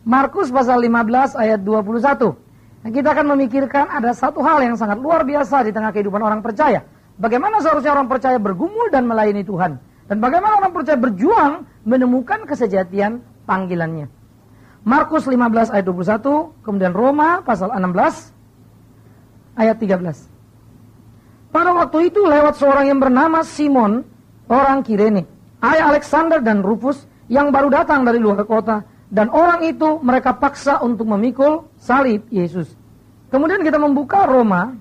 Markus pasal 15 ayat 21. Nah, kita akan memikirkan ada satu hal yang sangat luar biasa di tengah kehidupan orang percaya. Bagaimana seharusnya orang percaya bergumul dan melayani Tuhan. Dan bagaimana orang percaya berjuang menemukan kesejatian panggilannya. Markus 15 ayat 21, kemudian Roma pasal 16 ayat 13. Pada waktu itu lewat seorang yang bernama Simon, orang Kirene, ayah Alexander dan Rufus, yang baru datang dari luar kota. Dan orang itu mereka paksa untuk memikul salib Yesus. Kemudian kita membuka Roma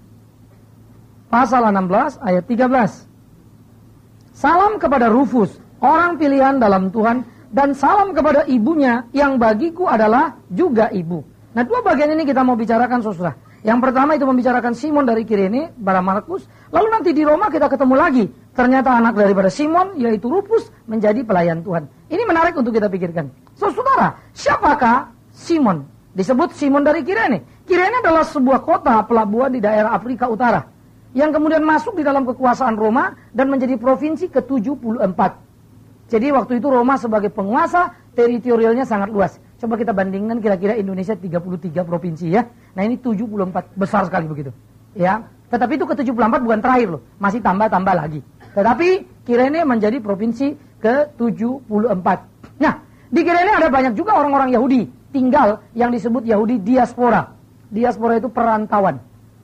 pasal 16 ayat 13. Salam kepada Rufus, orang pilihan dalam Tuhan, dan salam kepada ibunya yang bagiku adalah juga ibu. Nah, dua bagian ini kita mau bicarakan, saudara. Yang pertama itu membicarakan Simon dari Kirene, pada Markus. Lalu nanti di Roma kita ketemu lagi. Ternyata anak daripada Simon, yaitu Rufus, menjadi pelayan Tuhan. Ini menarik untuk kita pikirkan. Saudara, siapakah Simon? Disebut Simon dari Kirene. Kirene adalah sebuah kota pelabuhan di daerah Afrika Utara, yang kemudian masuk di dalam kekuasaan Roma dan menjadi provinsi ke-74. Jadi waktu itu Roma sebagai penguasa, teritorialnya sangat luas. Coba kita bandingkan kira-kira Indonesia 33 provinsi ya. Nah ini 74, besar sekali begitu. Ya, tetapi itu ke-74 bukan terakhir loh, masih tambah-tambah lagi. Tetapi Kirene menjadi provinsi ke-74. Nah, di Kirene ada banyak juga orang-orang Yahudi tinggal yang disebut Yahudi diaspora. Diaspora itu perantauan,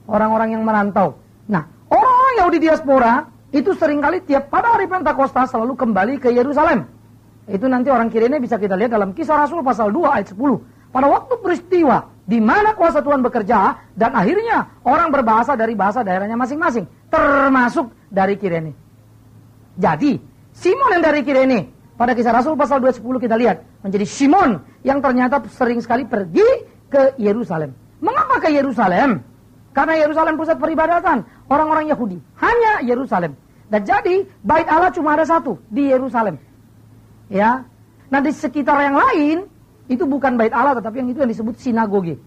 orang-orang yang merantau. Nah, orang-orang Yahudi diaspora itu seringkali pada hari Pentakosta selalu kembali ke Yerusalem. Itu nanti orang Kirene bisa kita lihat dalam Kisah Rasul pasal 2 ayat 10. Pada waktu peristiwa di mana kuasa Tuhan bekerja dan akhirnya orang berbahasa dari bahasa daerahnya masing-masing, termasuk dari Kirene. Jadi, Simon yang dari Kirene pada Kisah Rasul pasal 2 ayat 10 kita lihat menjadi Simon yang ternyata sering sekali pergi ke Yerusalem. Mengapa ke Yerusalem? Karena Yerusalem pusat peribadatan orang-orang Yahudi, hanya Yerusalem. Dan jadi bait Allah cuma ada satu di Yerusalem. Ya. Nah di sekitar yang lain itu bukan bait Allah, tetapi yang itu yang disebut sinagoge.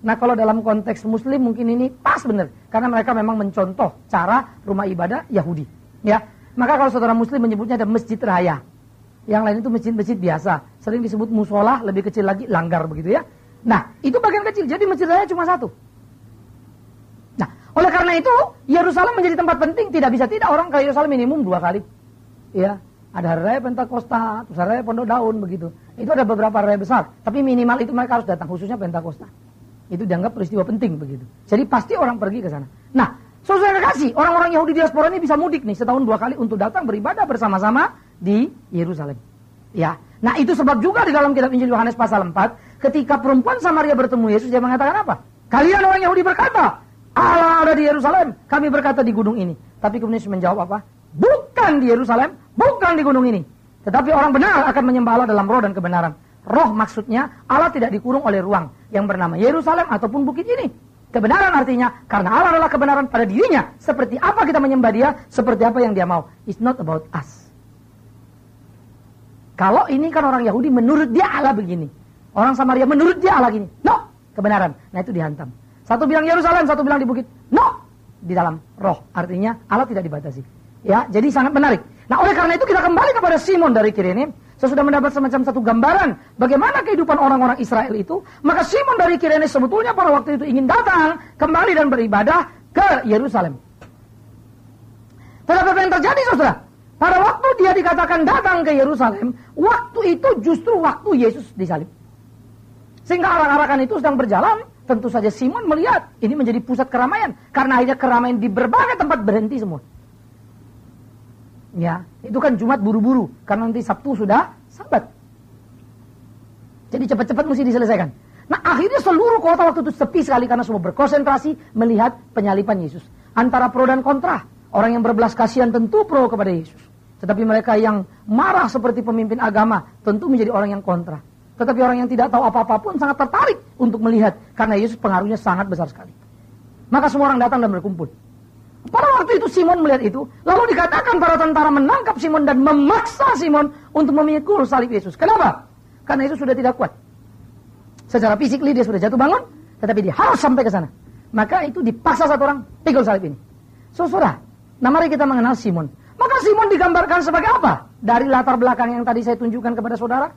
Nah kalau dalam konteks Muslim mungkin ini pas benar, karena mereka memang mencontoh cara rumah ibadah Yahudi. Ya. Maka kalau saudara Muslim menyebutnya ada masjid raya, yang lain itu masjid-masjid biasa, sering disebut musola, lebih kecil lagi langgar begitu ya. Nah itu bagian kecil, jadi masjid raya cuma satu. Oleh karena itu, Yerusalem menjadi tempat penting. Tidak bisa tidak orang ke Yerusalem minimum 2 kali. Ya, ada hari raya Pentakosta, terus hari raya Pondok Daun begitu. Itu ada beberapa raya besar, tapi minimal itu mereka harus datang, khususnya Pentakosta. Itu dianggap peristiwa penting begitu. Jadi pasti orang pergi ke sana. Nah, saudara kasih, orang-orang Yahudi diaspora ini bisa mudik nih setahun 2 kali untuk datang beribadah bersama-sama di Yerusalem. Ya. Nah, itu sebab juga di dalam kitab Injil Yohanes pasal 4, ketika perempuan Samaria bertemu Yesus, dia mengatakan apa? Kalian orang Yahudi berkata, Allah ada di Yerusalem, kami berkata di gunung ini. Tapi kemudian Yesus menjawab apa? Bukan di Yerusalem, bukan di gunung ini. Tetapi orang benar akan menyembah Allah dalam roh dan kebenaran. Roh maksudnya Allah tidak dikurung oleh ruang yang bernama Yerusalem ataupun bukit ini. Kebenaran artinya karena Allah adalah kebenaran pada dirinya. Seperti apa kita menyembah dia, seperti apa yang dia mau. It's not about us. Kalau ini kan orang Yahudi menurut dia Allah begini. Orang Samaria menurut dia Allah gini. No, kebenaran. Nah itu dihantam. Satu bilang Yerusalem, satu bilang di bukit. No, di dalam roh. Artinya Allah tidak dibatasi. Ya, jadi sangat menarik. Nah, oleh karena itu kita kembali kepada Simon dari Kirene. Saya sudah mendapat semacam satu gambaran bagaimana kehidupan orang-orang Israel itu. Maka Simon dari Kirene sebetulnya pada waktu itu ingin datang kembali dan beribadah ke Yerusalem. Tetapi apa yang terjadi, saudara? Pada waktu dia dikatakan datang ke Yerusalem, waktu itu justru waktu Yesus disalib. Sehingga arak-arakan itu sedang berjalan. Tentu saja Simon melihat ini menjadi pusat keramaian. Karena akhirnya keramaian di berbagai tempat berhenti semua. Ya, itu kan Jumat buru-buru. Karena nanti Sabtu sudah Sabat. Jadi cepat-cepat mesti diselesaikan. Nah akhirnya seluruh kota waktu itu sepi sekali. Karena semua berkonsentrasi melihat penyaliban Yesus. Antara pro dan kontra. Orang yang berbelas kasihan tentu pro kepada Yesus. Tetapi mereka yang marah seperti pemimpin agama tentu menjadi orang yang kontra. Tetapi orang yang tidak tahu apa-apa pun sangat tertarik untuk melihat. Karena Yesus pengaruhnya sangat besar sekali. Maka semua orang datang dan berkumpul. Pada waktu itu Simon melihat itu. Lalu dikatakan para tentara menangkap Simon dan memaksa Simon untuk memikul salib Yesus. Kenapa? Karena Yesus sudah tidak kuat. Secara fisik dia sudah jatuh bangun. Tetapi dia harus sampai ke sana. Maka itu dipaksa satu orang pikul salib ini. Saudara, nah mari kita mengenal Simon. Maka Simon digambarkan sebagai apa? Dari latar belakang yang tadi saya tunjukkan kepada saudara.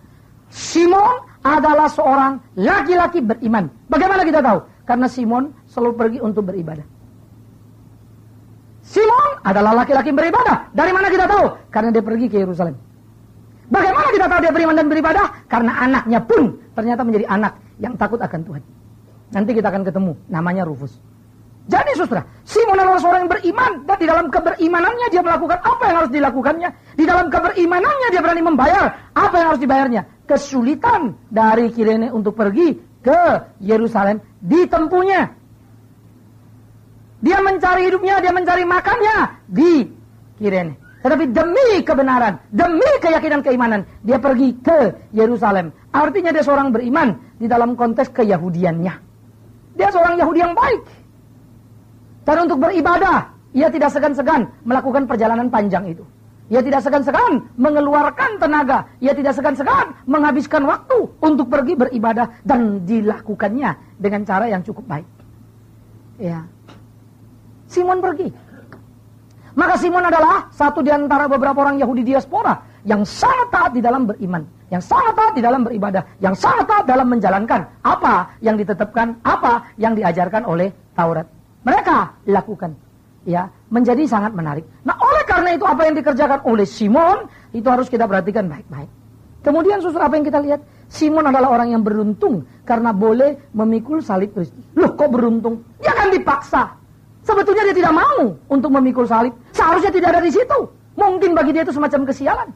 Simon adalah seorang laki-laki beriman. Bagaimana kita tahu? Karena Simon selalu pergi untuk beribadah. Simon adalah laki-laki beribadah. Dari mana kita tahu? Karena dia pergi ke Yerusalem. Bagaimana kita tahu dia beriman dan beribadah? Karena anaknya pun ternyata menjadi anak yang takut akan Tuhan. Nanti kita akan ketemu, namanya Rufus. Jadi saudara, Simon adalah seorang yang beriman. Dan di dalam keberimanannya dia melakukan apa yang harus dilakukannya. Di dalam keberimanannya dia berani membayar apa yang harus dibayarnya. Kesulitan dari Kirene untuk pergi ke Yerusalem ditempuhnya. Dia mencari hidupnya, dia mencari makannya di Kirene. Tetapi demi kebenaran, demi keyakinan keimanan, dia pergi ke Yerusalem. Artinya dia seorang beriman di dalam konteks keyahudiannya. Dia seorang Yahudi yang baik. Dan untuk beribadah, ia tidak segan-segan melakukan perjalanan panjang itu. Ia tidak segan-segan mengeluarkan tenaga. Ia tidak segan-segan menghabiskan waktu untuk pergi beribadah. Dan dilakukannya dengan cara yang cukup baik. Ya. Simon pergi. Maka Simon adalah satu di antara beberapa orang Yahudi diaspora yang sangat taat di dalam beriman, yang sangat taat di dalam beribadah, yang sangat taat dalam menjalankan apa yang ditetapkan, apa yang diajarkan oleh Taurat. Mereka lakukan, ya, menjadi sangat menarik. Nah, oleh karena itu apa yang dikerjakan oleh Simon itu harus kita perhatikan baik-baik. Kemudian saudara, apa yang kita lihat? Simon adalah orang yang beruntung karena boleh memikul salib Kristus. Loh, kok beruntung? Dia kan dipaksa. Sebetulnya dia tidak mau untuk memikul salib. Seharusnya tidak ada di situ. Mungkin bagi dia itu semacam kesialan.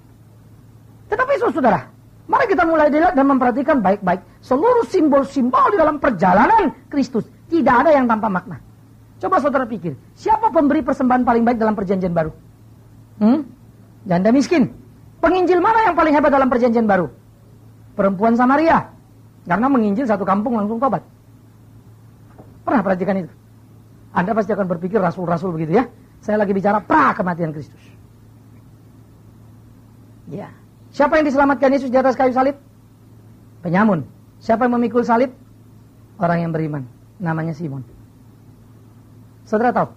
Tetapi saudara, mari kita mulai dilihat dan memperhatikan baik-baik. Seluruh simbol-simbol di dalam perjalanan Kristus tidak ada yang tanpa makna. Coba saudara pikir, siapa pemberi persembahan paling baik dalam perjanjian baru? Janda miskin. Penginjil mana yang paling hebat dalam perjanjian baru? Perempuan Samaria. Karena menginjil satu kampung langsung tobat. Pernah perhatikan itu? Anda pasti akan berpikir rasul-rasul begitu ya. Saya lagi bicara pra kematian Kristus. Ya. Siapa yang diselamatkan Yesus di atas kayu salib? Penyamun. Siapa yang memikul salib? Orang yang beriman. Namanya Simon. Saudara tahu?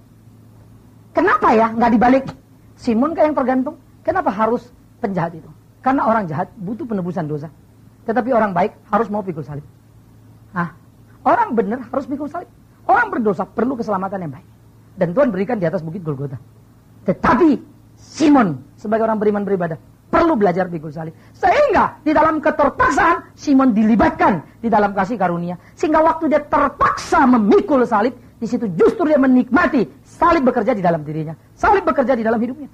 Kenapa ya nggak dibalik? Simon kayak yang tergantung. Kenapa harus penjahat itu? Karena orang jahat butuh penebusan dosa. Tetapi orang baik harus mau pikul salib. Orang benar harus pikul salib. Orang berdosa perlu keselamatan yang baik. Dan Tuhan berikan di atas bukit Golgota. Tetapi Simon sebagai orang beriman beribadah perlu belajar pikul salib. Sehingga di dalam keterpaksaan Simon dilibatkan di dalam kasih karunia. Sehingga waktu dia terpaksa memikul salib, di situ justru dia menikmati salib bekerja di dalam dirinya. Salib bekerja di dalam hidupnya.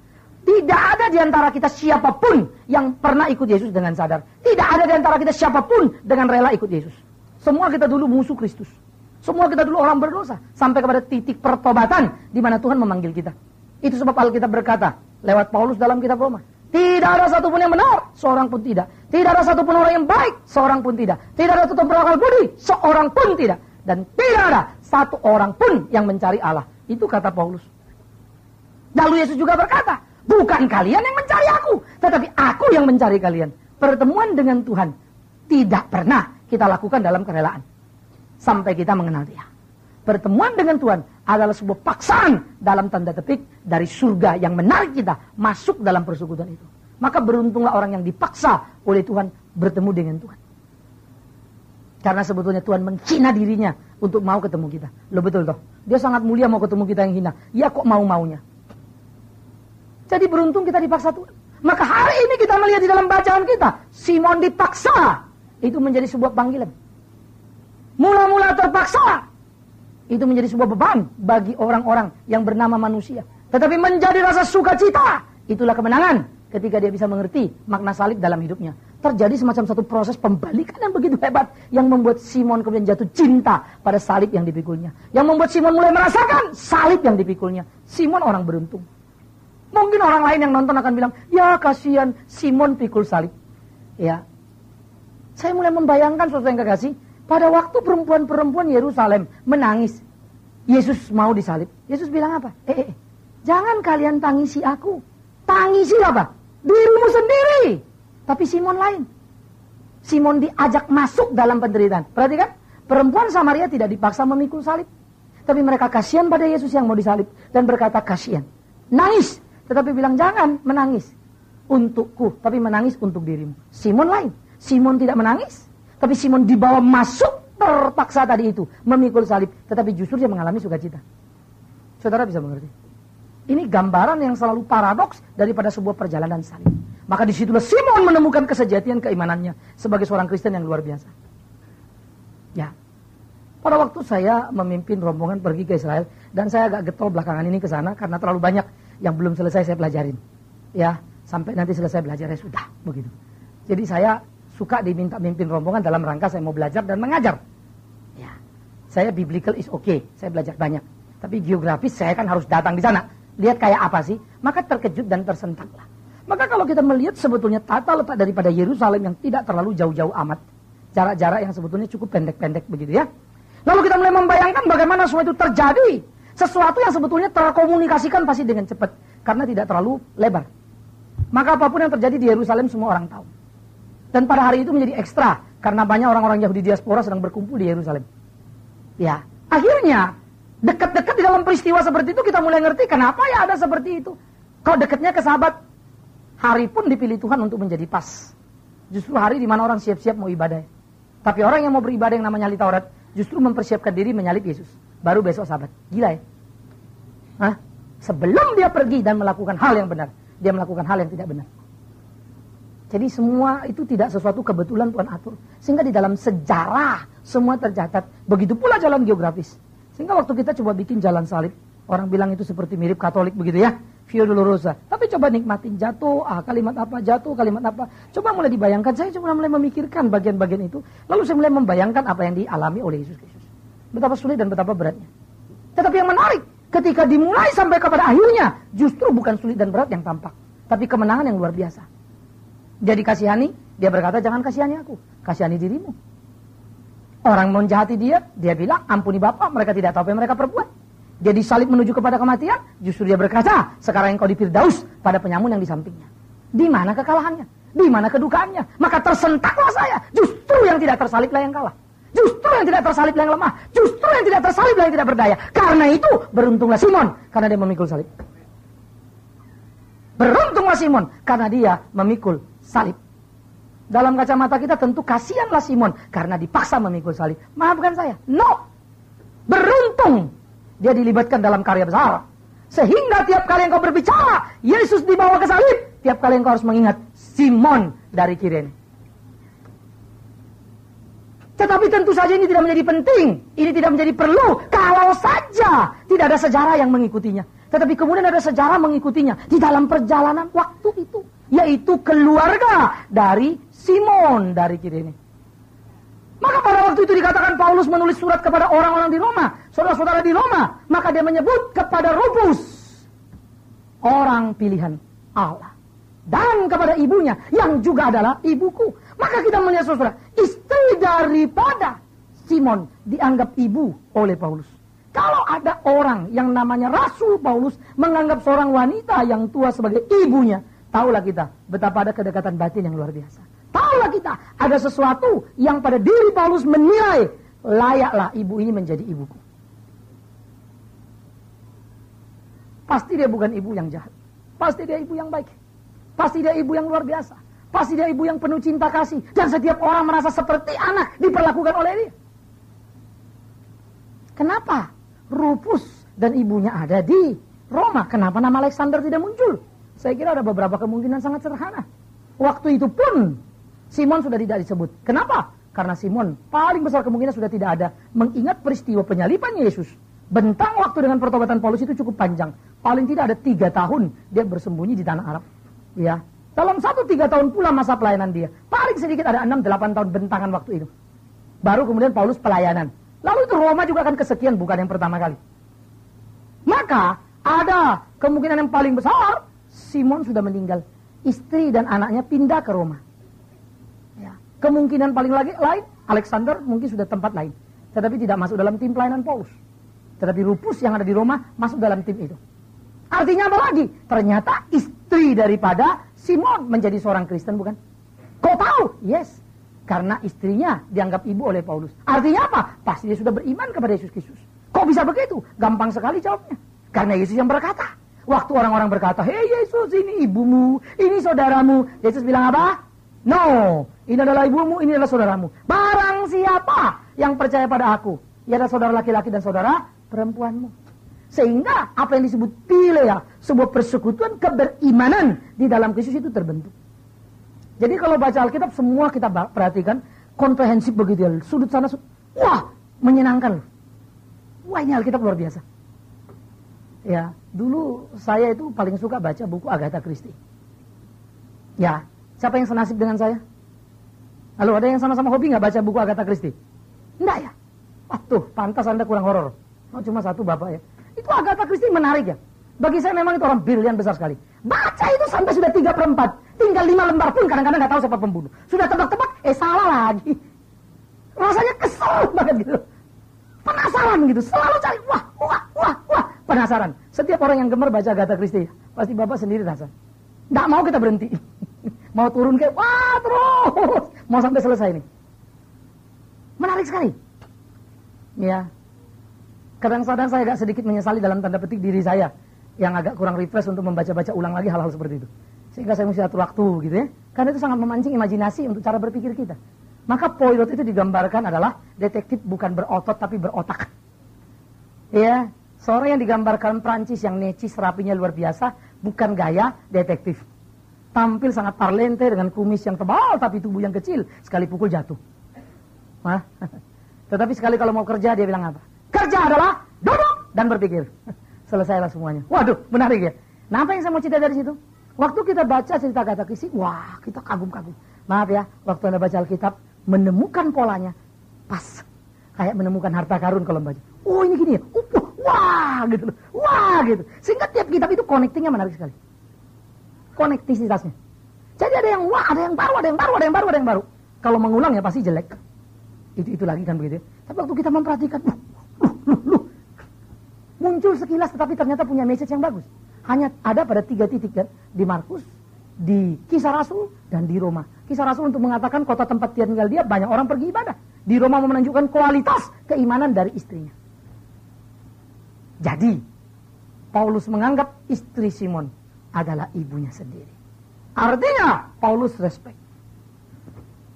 Tidak ada di antara kita siapapun yang pernah ikut Yesus dengan sadar. Tidak ada di antara kita siapapun dengan rela ikut Yesus. Semua kita dulu musuh Kristus. Semua kita dulu orang berdosa. Sampai kepada titik pertobatan di mana Tuhan memanggil kita. Itu sebab Alkitab berkata lewat Paulus dalam kitab Roma. Tidak ada satupun yang benar, seorang pun tidak. Tidak ada satupun orang yang baik, seorang pun tidak. Tidak ada satupun berakal budi, seorang pun tidak. Dan tidak ada satu orang pun yang mencari Allah. Itu kata Paulus. Lalu Yesus juga berkata, bukan kalian yang mencari aku, tetapi aku yang mencari kalian. Pertemuan dengan Tuhan tidak pernah kita lakukan dalam kerelaan. Sampai kita mengenal dia. Pertemuan dengan Tuhan adalah sebuah paksaan dalam tanda petik dari surga yang menarik kita masuk dalam persekutuan itu. Maka beruntunglah orang yang dipaksa oleh Tuhan bertemu dengan Tuhan. Karena sebetulnya Tuhan menghina dirinya untuk mau ketemu kita. Loh betul toh? Dia sangat mulia mau ketemu kita yang hina. Ya kok mau-maunya. Jadi beruntung kita dipaksa Tuhan. Maka hari ini kita melihat di dalam bacaan kita, Simon dipaksa. Itu menjadi sebuah panggilan. Mula-mula terpaksa. Itu menjadi sebuah beban bagi orang-orang yang bernama manusia. Tetapi menjadi rasa sukacita. Itulah kemenangan ketika dia bisa mengerti makna salib dalam hidupnya. Terjadi semacam satu proses pembalikan yang begitu hebat. Yang membuat Simon kemudian jatuh cinta pada salib yang dipikulnya. Yang membuat Simon mulai merasakan salib yang dipikulnya. Simon orang beruntung. Mungkin orang lain yang nonton akan bilang, ya kasihan Simon pikul salib. Ya, saya mulai membayangkan sesuatu yang kekasih. Pada waktu perempuan-perempuan Yerusalem menangis, Yesus mau disalib. Yesus bilang apa? Jangan kalian tangisi aku. Tangisi apa? Dirimu sendiri. Tapi Simon lain. Simon diajak masuk dalam penderitaan. Perhatikan, perempuan Samaria tidak dipaksa memikul salib. Tapi mereka kasihan pada Yesus yang mau disalib. Dan berkata kasihan. Nangis. Tetapi bilang jangan menangis untukku. Tapi menangis untuk dirimu. Simon lain. Simon tidak menangis. Tapi Simon dibawa masuk terpaksa tadi itu, memikul salib. Tetapi justru dia mengalami sukacita. Saudara bisa mengerti? Ini gambaran yang selalu paradoks daripada sebuah perjalanan salib. Maka disitulah Simon menemukan kesejatian keimanannya sebagai seorang Kristen yang luar biasa. Ya, pada waktu saya memimpin rombongan pergi ke Israel, dan saya agak getol belakangan ini ke sana karena terlalu banyak yang belum selesai saya pelajarin. Ya, sampai nanti selesai belajar ya sudah, begitu. Jadi saya suka diminta mimpin rombongan dalam rangka saya mau belajar dan mengajar. Ya, saya biblical is okay, saya belajar banyak. Tapi geografis saya kan harus datang di sana. Lihat kayak apa sih? Maka terkejut dan tersentaklah. Maka kalau kita melihat sebetulnya tata letak daripada Yerusalem yang tidak terlalu jauh-jauh amat. Jarak-jarak yang sebetulnya cukup pendek-pendek begitu ya. Lalu kita mulai membayangkan bagaimana semua itu terjadi. Sesuatu yang sebetulnya terkomunikasikan pasti dengan cepat. Karena tidak terlalu lebar. Maka apapun yang terjadi di Yerusalem semua orang tahu. Dan pada hari itu menjadi ekstra. Karena banyak orang-orang Yahudi diaspora sedang berkumpul di Yerusalem. Ya, akhirnya dekat-dekat di dalam peristiwa seperti itu kita mulai ngerti kenapa ya ada seperti itu. Kau dekatnya ke sahabat, hari pun dipilih Tuhan untuk menjadi pas. Justru hari di mana orang siap-siap mau ibadah. Tapi orang yang mau beribadah yang namanya ahli Taurat justru mempersiapkan diri menyalib Yesus. Baru besok sahabat. Gila ya? Hah? Sebelum dia pergi dan melakukan hal yang benar, dia melakukan hal yang tidak benar. Jadi semua itu tidak sesuatu kebetulan Tuhan atur. Sehingga di dalam sejarah semua tercatat. Begitu pula jalan geografis. Sehingga waktu kita coba bikin jalan salib, orang bilang itu seperti mirip Katolik begitu ya, Via Dolorosa. Tapi coba nikmatin jatuh, kalimat apa, jatuh, kalimat apa. Coba mulai dibayangkan, saya coba mulai memikirkan bagian-bagian itu. Lalu saya mulai membayangkan apa yang dialami oleh Yesus Kristus. Betapa sulit dan betapa beratnya. Tetapi yang menarik, ketika dimulai sampai kepada akhirnya, justru bukan sulit dan berat yang tampak. Tapi kemenangan yang luar biasa. Dia dikasihani, dia berkata, jangan kasihani aku, kasihani dirimu. Orang menjahati dia bilang, ampuni Bapa, mereka tidak tahu apa yang mereka perbuat. Dia disalib menuju kepada kematian, justru dia berkata, sekarang engkau di Firdaus pada penyamun yang di sampingnya. Di mana kekalahannya? Di mana kedukaannya? Maka tersentaklah saya. Justru yang tidak tersaliblah yang kalah. Justru yang tidak tersaliblah yang lemah. Justru yang tidak tersaliblah yang tidak berdaya. Karena itu, beruntunglah Simon, karena dia memikul salib. Beruntunglah Simon, karena dia memikul salib. Dalam kacamata kita tentu kasihanlah Simon karena dipaksa memikul salib. Maafkan saya. No. Beruntung dia dilibatkan dalam karya besar. Sehingga tiap kali engkau berbicara, Yesus dibawa ke salib, tiap kali engkau harus mengingat Simon dari Kirene. Tetapi tentu saja ini tidak menjadi penting. Ini tidak menjadi perlu. Kalau saja tidak ada sejarah yang mengikutinya. Tetapi kemudian ada sejarah mengikutinya di dalam perjalanan waktu itu. Yaitu keluarga dari Simon dari Kirene. Maka pada waktu itu dikatakan Paulus menulis surat kepada orang-orang di Roma, saudara-saudara di Roma, maka dia menyebut kepada Rufus, orang pilihan Allah, dan kepada ibunya yang juga adalah ibuku. Maka kita melihat saudara, istri daripada Simon dianggap ibu oleh Paulus. Kalau ada orang yang namanya Rasul Paulus menganggap seorang wanita yang tua sebagai ibunya, tahulah kita betapa ada kedekatan batin yang luar biasa. Tahulah kita ada sesuatu yang pada diri Paulus menilai layaklah ibu ini menjadi ibuku. Pasti dia bukan ibu yang jahat. Pasti dia ibu yang baik. Pasti dia ibu yang luar biasa. Pasti dia ibu yang penuh cinta kasih. Dan setiap orang merasa seperti anak diperlakukan oleh dia. Kenapa Rufus dan ibunya ada di Roma? Kenapa nama Alexander tidak muncul? Saya kira ada beberapa kemungkinan sangat sederhana. Waktu itu pun Simon sudah tidak disebut. Kenapa? Karena Simon paling besar kemungkinan sudah tidak ada. Mengingat peristiwa penyaliban Yesus. Bentang waktu dengan pertobatan Paulus itu cukup panjang. Paling tidak ada 3 tahun dia bersembunyi di tanah Arab. Ya, dalam 1-3 tahun pula masa pelayanan dia. Paling sedikit ada 6-8 tahun bentangan waktu itu. Baru kemudian Paulus pelayanan. Lalu itu Roma juga akan kesekian, bukan yang pertama kali. Maka ada kemungkinan yang paling besar Simon sudah meninggal. Istri dan anaknya pindah ke Roma. Ya. Kemungkinan paling lain, Alexander mungkin sudah tempat lain. Tetapi tidak masuk dalam tim pelayanan Paulus. Tetapi Rufus yang ada di Roma masuk dalam tim itu. Artinya apa lagi? Ternyata istri daripada Simon menjadi seorang Kristen, bukan? Kau tahu? Yes. Karena istrinya dianggap ibu oleh Paulus. Artinya apa? Pasti dia sudah beriman kepada Yesus Kristus. Kok bisa begitu? Gampang sekali jawabnya. Karena Yesus yang berkata. Waktu orang-orang berkata, hei Yesus, ini ibumu, ini saudaramu. Yesus bilang apa? No, ini adalah ibumu, ini adalah saudaramu. Barang siapa yang percaya pada aku, ia adalah saudara laki-laki dan saudara perempuanmu. Sehingga apa yang disebut Pilea, sebuah persekutuan keberimanan di dalam Kristus itu terbentuk. Jadi kalau baca Alkitab semua kita perhatikan komprehensif begitu ya. Sudut sana, wah menyenangkan. Wah ini Alkitab luar biasa. Ya, dulu saya itu paling suka baca buku Agatha Christie. Ya, siapa yang senasib dengan saya? Lalu ada yang sama-sama hobi nggak baca buku Agatha Christie? Enggak ya? Wah tuh, pantas Anda kurang horor. Oh, cuma satu bapak ya. Itu Agatha Christie menarik ya. Bagi saya memang itu orang brilian besar sekali. Baca itu sampai sudah 3/4. Tinggal 5 lembar pun kadang-kadang nggak tahu siapa pembunuh. Sudah tebak-tebak, salah lagi. Rasanya kesel banget gitu. Penasaran gitu, selalu cari, wah, penasaran. Setiap orang yang gemar baca Agatha Christie, pasti bapak sendiri rasa. Nggak mau kita berhenti. Mau turun kayak, wah terus. Mau sampai selesai nih. Menarik sekali. Ya. Kadang-kadang saya agak sedikit menyesali dalam tanda petik diri saya. Yang agak kurang refresh untuk membaca-baca ulang lagi hal-hal seperti itu. Sehingga saya mesti atur waktu gitu ya. Karena itu sangat memancing imajinasi untuk cara berpikir kita. Maka Poirot itu digambarkan adalah detektif bukan berotot tapi berotak. Ya. Seorang yang digambarkan Prancis yang necis rapinya luar biasa. Bukan gaya detektif. Tampil sangat parlente dengan kumis yang tebal tapi tubuh yang kecil. Sekali pukul jatuh. Hah? Tetapi sekali kalau mau kerja dia bilang apa? Kerja adalah duduk dan berpikir. Selesailah semuanya. Waduh, menarik ya. Nah, apa yang saya mau cerita dari situ? Waktu kita baca cerita Agatha Christie, wah, kita kagum-kagum. Maaf ya, waktu Anda baca Alkitab, menemukan polanya pas. Kayak menemukan harta karun kalau baca. Oh, ini gini ya. Wah, gitu loh. Wah, gitu. Sehingga tiap kitab itu connectingnya menarik sekali. Konektisitasnya. Jadi ada yang wah, ada yang baru, ada yang baru, ada yang baru, ada yang baru. Kalau mengulang ya pasti jelek. Itu lagi kan begitu ya. Tapi waktu kita memperhatikan, muncul sekilas tetapi ternyata punya message yang bagus. Hanya ada pada 3 titik kan. Di Markus, di Kisah Rasul, dan di Roma. Kisah Rasul untuk mengatakan kota tempat dia tinggal dia banyak orang pergi ibadah. Di Roma mau menunjukkan kualitas keimanan dari istrinya. Jadi, Paulus menganggap istri Simon adalah ibunya sendiri. Artinya, Paulus respect.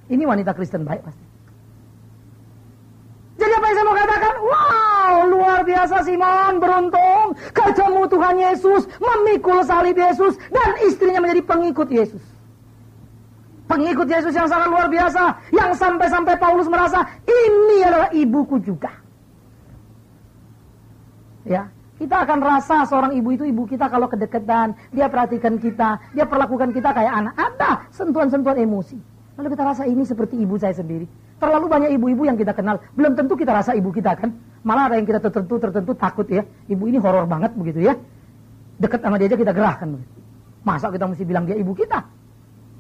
Ini wanita Kristen baik pasti. Jadi apa yang saya mau katakan? Wow, luar biasa Simon, beruntung ketemu Tuhan Yesus, memikul salib Yesus, dan istrinya menjadi pengikut Yesus. Pengikut Yesus yang sangat luar biasa, yang sampai-sampai Paulus merasa, ini adalah ibuku juga. Ya, kita akan rasa seorang ibu itu ibu kita kalau kedekatan, dia perhatikan kita, dia perlakukan kita kayak anak. Ada sentuhan-sentuhan emosi. Lalu kita rasa ini seperti ibu saya sendiri. Terlalu banyak ibu-ibu yang kita kenal, belum tentu kita rasa ibu kita kan. Malah ada yang kita tertentu takut ya. Ibu ini horor banget begitu ya. Dekat sama dia aja kita gerahkan. Masa kita mesti bilang dia ibu kita?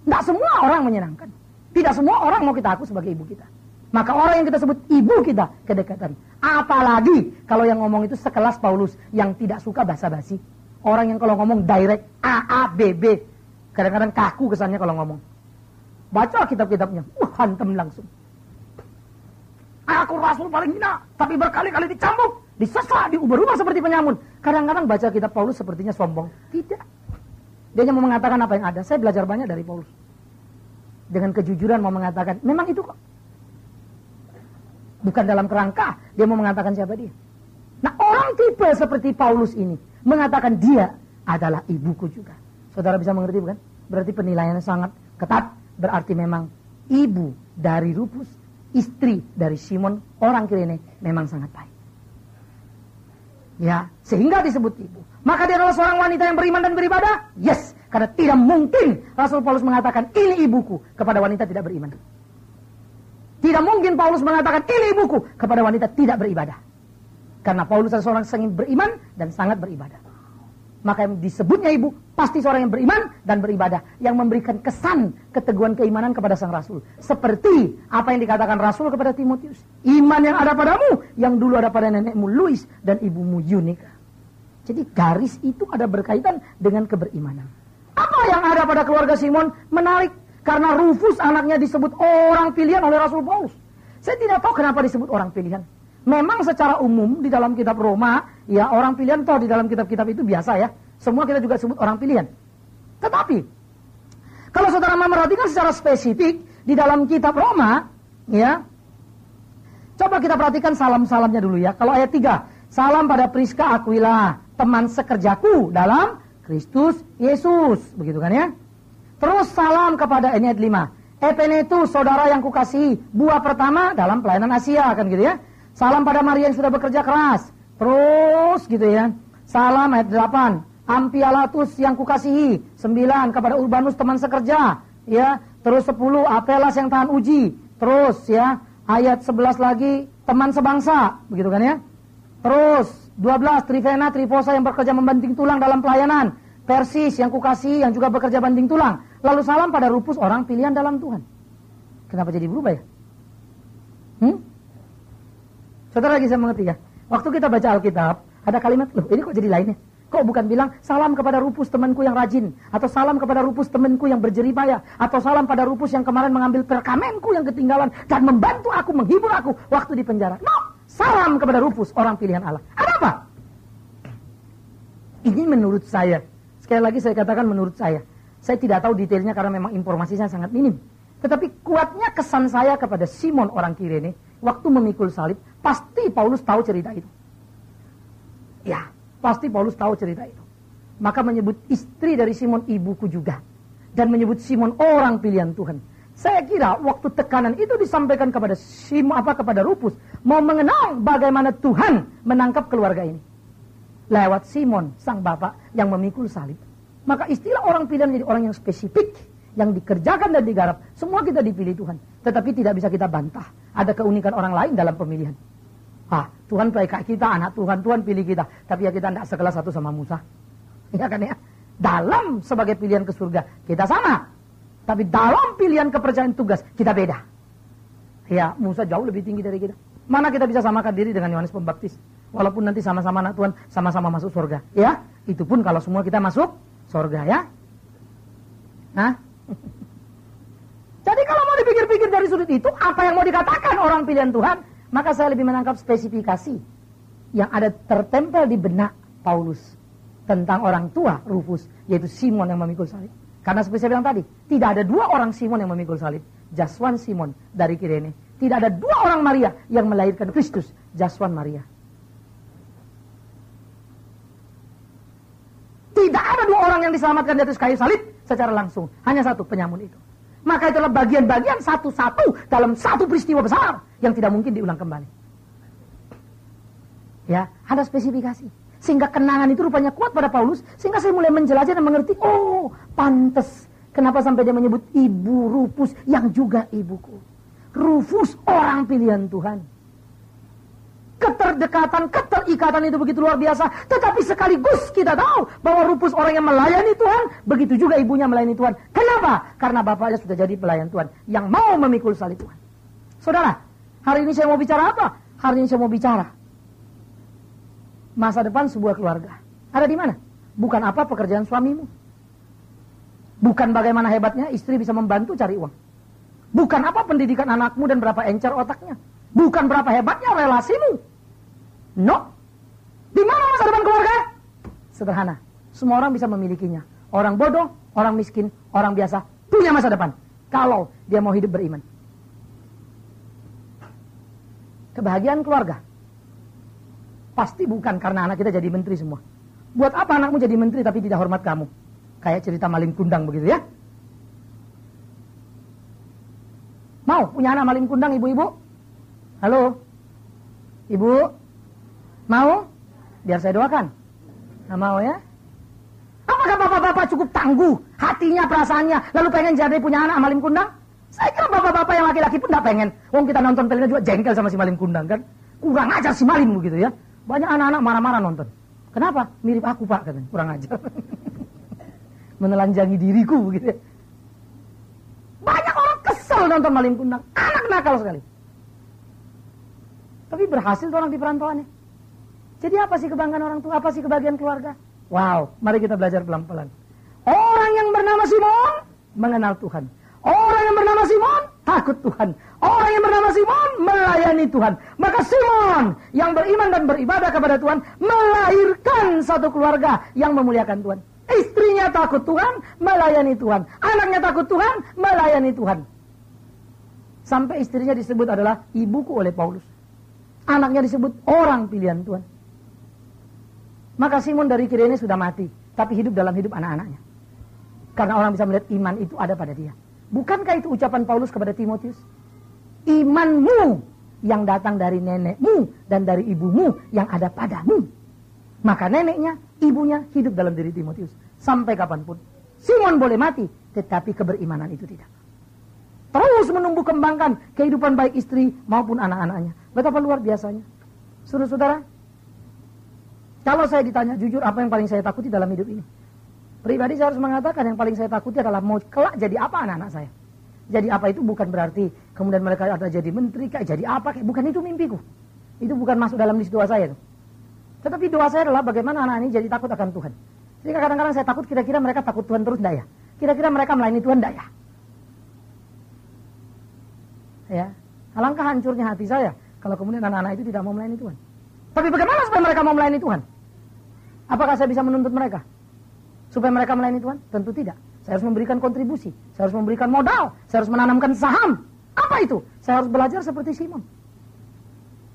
Tidak semua orang menyenangkan. Tidak semua orang mau kita aku sebagai ibu kita. Maka orang yang kita sebut ibu kita, kedekatan. Apalagi kalau yang ngomong itu sekelas Paulus yang tidak suka basa-basi. Orang yang kalau ngomong direct A, B, B. Kadang-kadang kaku kesannya kalau ngomong. Baca kitab-kitabnya, hantam langsung. Aku rasul paling hina, tapi berkali-kali dicambuk, disesat, diubah-ubah seperti penyamun. Kadang-kadang baca kitab Paulus sepertinya sombong. Tidak. Dia hanya mau mengatakan apa yang ada. Saya belajar banyak dari Paulus. Dengan kejujuran mau mengatakan, memang itu kok. Bukan dalam kerangka, dia mau mengatakan siapa dia. Nah, orang tipe seperti Paulus ini, mengatakan dia adalah ibuku juga. Saudara bisa mengerti bukan? Berarti penilaiannya sangat ketat. Berarti memang ibu dari Rufus, istri dari Simon, orang Kirene, memang sangat baik. Ya, sehingga disebut ibu. Maka dia adalah seorang wanita yang beriman dan beribadah? Yes, karena tidak mungkin Rasul Paulus mengatakan ini ibuku kepada wanita tidak beriman. Tidak mungkin Paulus mengatakan ini ibuku kepada wanita tidak beribadah. Karena Paulus adalah seorang yang sangat beriman dan sangat beribadah. Maka yang disebutnya ibu pasti seorang yang beriman dan beribadah, yang memberikan kesan keteguhan keimanan kepada sang rasul. Seperti apa yang dikatakan rasul kepada Timotius. Iman yang ada padamu, yang dulu ada pada nenekmu Lois dan ibumu Yunika. Jadi garis itu ada berkaitan dengan keberimanan. Apa yang ada pada keluarga Simon menarik. Karena Rufus anaknya disebut orang pilihan oleh Rasul Paulus. Saya tidak tahu kenapa disebut orang pilihan. Memang secara umum di dalam kitab Roma, ya orang pilihan toh di dalam kitab-kitab itu biasa ya. Semua kita juga sebut orang pilihan. Tetapi Kalau saudara memperhatikan secara spesifik di dalam kitab Roma, ya. Coba kita perhatikan salam-salamnya dulu ya. Kalau ayat 3, salam pada Priska Aquila, teman sekerjaku dalam Kristus Yesus. Begitu kan ya. Terus salam kepada ayat 5. Epenetus, saudara yang kukasihi, buah pertama dalam pelayanan Asia, kan gitu ya. Salam pada Maria yang sudah bekerja keras. Terus gitu ya. Salam ayat 8. Ampialatus yang kukasihi. 9 kepada Urbanus teman sekerja. Ya. Terus 10 Apelas yang tahan uji. Terus ya. Ayat 11 lagi teman sebangsa. Begitu kan ya. Terus 12 Trifena Trifosa yang bekerja membanting tulang dalam pelayanan. Persis yang kukasihi yang juga bekerja banting tulang. Lalu salam pada Rufus orang pilihan dalam Tuhan. Kenapa jadi berubah ya? Saudara lagi saya mengerti ya. Waktu kita baca Alkitab, ada kalimat, loh ini kok jadi lainnya? Kok bukan bilang salam kepada Rufus temanku yang rajin, atau salam kepada Rufus temanku yang berjeripaya, atau salam pada Rufus yang kemarin mengambil perkamenku yang ketinggalan dan membantu aku, menghibur aku waktu di penjara. No, salam kepada Rufus orang pilihan Allah. Ada apa? Ini menurut saya. Sekali lagi saya katakan menurut saya. Saya tidak tahu detailnya karena memang informasinya sangat minim. Tetapi kuatnya kesan saya kepada Simon orang Kirene waktu memikul salib, pasti Paulus tahu cerita itu. Ya, pasti Paulus tahu cerita itu. Maka menyebut istri dari Simon ibuku juga. Dan menyebut Simon orang pilihan Tuhan. Saya kira waktu tekanan itu disampaikan kepada Simon, kepada Rufus, mau mengenang bagaimana Tuhan menangkap keluarga ini. Lewat Simon, sang bapak yang memikul salib. Maka istilah orang pilihan menjadi orang yang spesifik, yang dikerjakan dan digarap. Semua kita dipilih Tuhan. Tetapi tidak bisa kita bantah. Ada keunikan orang lain dalam pemilihan. Tuhan pelihara kita, anak Tuhan, Tuhan pilih kita. Tapi ya kita tidak sekelas satu sama Musa. Ya kan ya? Dalam sebagai pilihan ke surga, kita sama. Tapi dalam pilihan kepercayaan tugas, kita beda. Ya, Musa jauh lebih tinggi dari kita. Mana kita bisa samakan diri dengan Yohanes Pembaptis? Walaupun nanti sama-sama anak Tuhan, sama-sama masuk surga. Ya, itu pun kalau semua kita masuk surga ya. Nah, jadi kalau mau dipikir-pikir dari sudut itu, apa yang mau dikatakan orang pilihan Tuhan? Maka saya lebih menangkap spesifikasi yang ada tertempel di benak Paulus tentang orang tua Rufus, yaitu Simon yang memikul salib. Karena seperti saya bilang tadi, tidak ada dua orang Simon yang memikul salib. Just one Simon dari Kirene. Tidak ada dua orang Maria yang melahirkan Kristus. Just one Maria. Tidak ada dua orang yang diselamatkan di atas kayu salib secara langsung. Hanya satu, penyamun itu. Maka itulah bagian-bagian satu-satu dalam satu peristiwa besar yang tidak mungkin diulang kembali. Ya, ada spesifikasi. Sehingga kenangan itu rupanya kuat pada Paulus. Sehingga saya mulai menjelajah dan mengerti. Oh, pantes. Kenapa sampai dia menyebut ibu Rufus yang juga ibuku. Rufus orang pilihan Tuhan. Keterdekatan, keterikatan itu begitu luar biasa. Tetapi sekaligus kita tahu bahwa Rufus orang yang melayani Tuhan. Begitu juga ibunya melayani Tuhan. Kenapa? Karena bapaknya sudah jadi pelayan Tuhan. Yang mau memikul salib Tuhan. Saudara, hari ini saya mau bicara apa? Hari ini saya mau bicara masa depan sebuah keluarga. Ada di mana? Bukan apa pekerjaan suamimu. Bukan bagaimana hebatnya istri bisa membantu cari uang. Bukan apa pendidikan anakmu dan berapa encer otaknya. Bukan berapa hebatnya relasimu. No. Di mana masa depan keluarga? Sederhana. Semua orang bisa memilikinya. Orang bodoh, orang miskin, orang biasa punya masa depan. Kalau dia mau hidup beriman. Kebahagiaan keluarga pasti bukan karena anak kita jadi menteri semua. Buat apa anakmu jadi menteri tapi tidak hormat kamu? Kayak cerita maling kundang begitu ya. Mau punya anak maling kundang ibu-ibu? Halo? Ibu? Mau? Biar saya doakan. Nah, mau ya? Apakah bapak-bapak cukup tangguh hatinya, perasaannya, lalu pengen jadi punya anak maling kundang? Saya kira bapak-bapak yang laki-laki pun tidak pengen. Wong kita nonton filmnya juga jengkel sama si maling kundang kan. Kurang ajar si maling begitu ya. Banyak anak-anak marah-marah nonton. Kenapa? Mirip aku pak katanya. Kurang ajar. Menelanjangi diriku begitu ya. Banyak orang kesel nonton maling kundang. Anak nakal sekali. Tapi berhasil tuh orang di perantauannya. Jadi apa sih kebanggaan orang tua? Apa sih kebahagiaan keluarga? Wow, mari kita belajar pelan-pelan. Orang yang bernama Simon mengenal Tuhan. Orang yang bernama Simon takut Tuhan. Orang yang bernama Simon melayani Tuhan. Maka Simon yang beriman dan beribadah kepada Tuhan melahirkan satu keluarga yang memuliakan Tuhan. Istrinya takut Tuhan, melayani Tuhan. Anaknya takut Tuhan, melayani Tuhan. Sampai istrinya disebut adalah ibuku oleh Paulus. Anaknya disebut orang pilihan Tuhan. Maka Simon dari Kirene sudah mati, tapi hidup dalam hidup anak-anaknya. Karena orang bisa melihat iman itu ada pada dia. Bukankah itu ucapan Paulus kepada Timotius? Imanmu yang datang dari nenekmu dan dari ibumu yang ada padamu. Maka neneknya, ibunya hidup dalam diri Timotius. Sampai kapanpun. Simon boleh mati, tetapi keberimanan itu tidak. Terus menumbuh kembangkan kehidupan baik istri maupun anak-anaknya. Betapa luar biasanya. Saudara-saudara, kalau saya ditanya jujur apa yang paling saya takuti dalam hidup ini? Pribadi saya harus mengatakan yang paling saya takuti adalah mau kelak jadi apa anak-anak saya. Jadi apa itu bukan berarti kemudian mereka ada jadi menteri, kayak jadi apa, kayak bukan itu mimpiku. Itu bukan masuk dalam list doa saya. Tetapi doa saya adalah bagaimana anak ini jadi takut akan Tuhan. Jadi kadang-kadang saya takut kira-kira mereka takut Tuhan terus enggak ya? Kira-kira mereka melayani Tuhan enggak ya? Ya, alangkah hancurnya hati saya kalau kemudian anak-anak itu tidak mau melayani Tuhan. Tapi bagaimana supaya mereka mau melayani Tuhan? Apakah saya bisa menuntut mereka supaya mereka melayani Tuhan? Tentu tidak. Saya harus memberikan kontribusi, saya harus memberikan modal, saya harus menanamkan saham. Apa itu? Saya harus belajar seperti Simon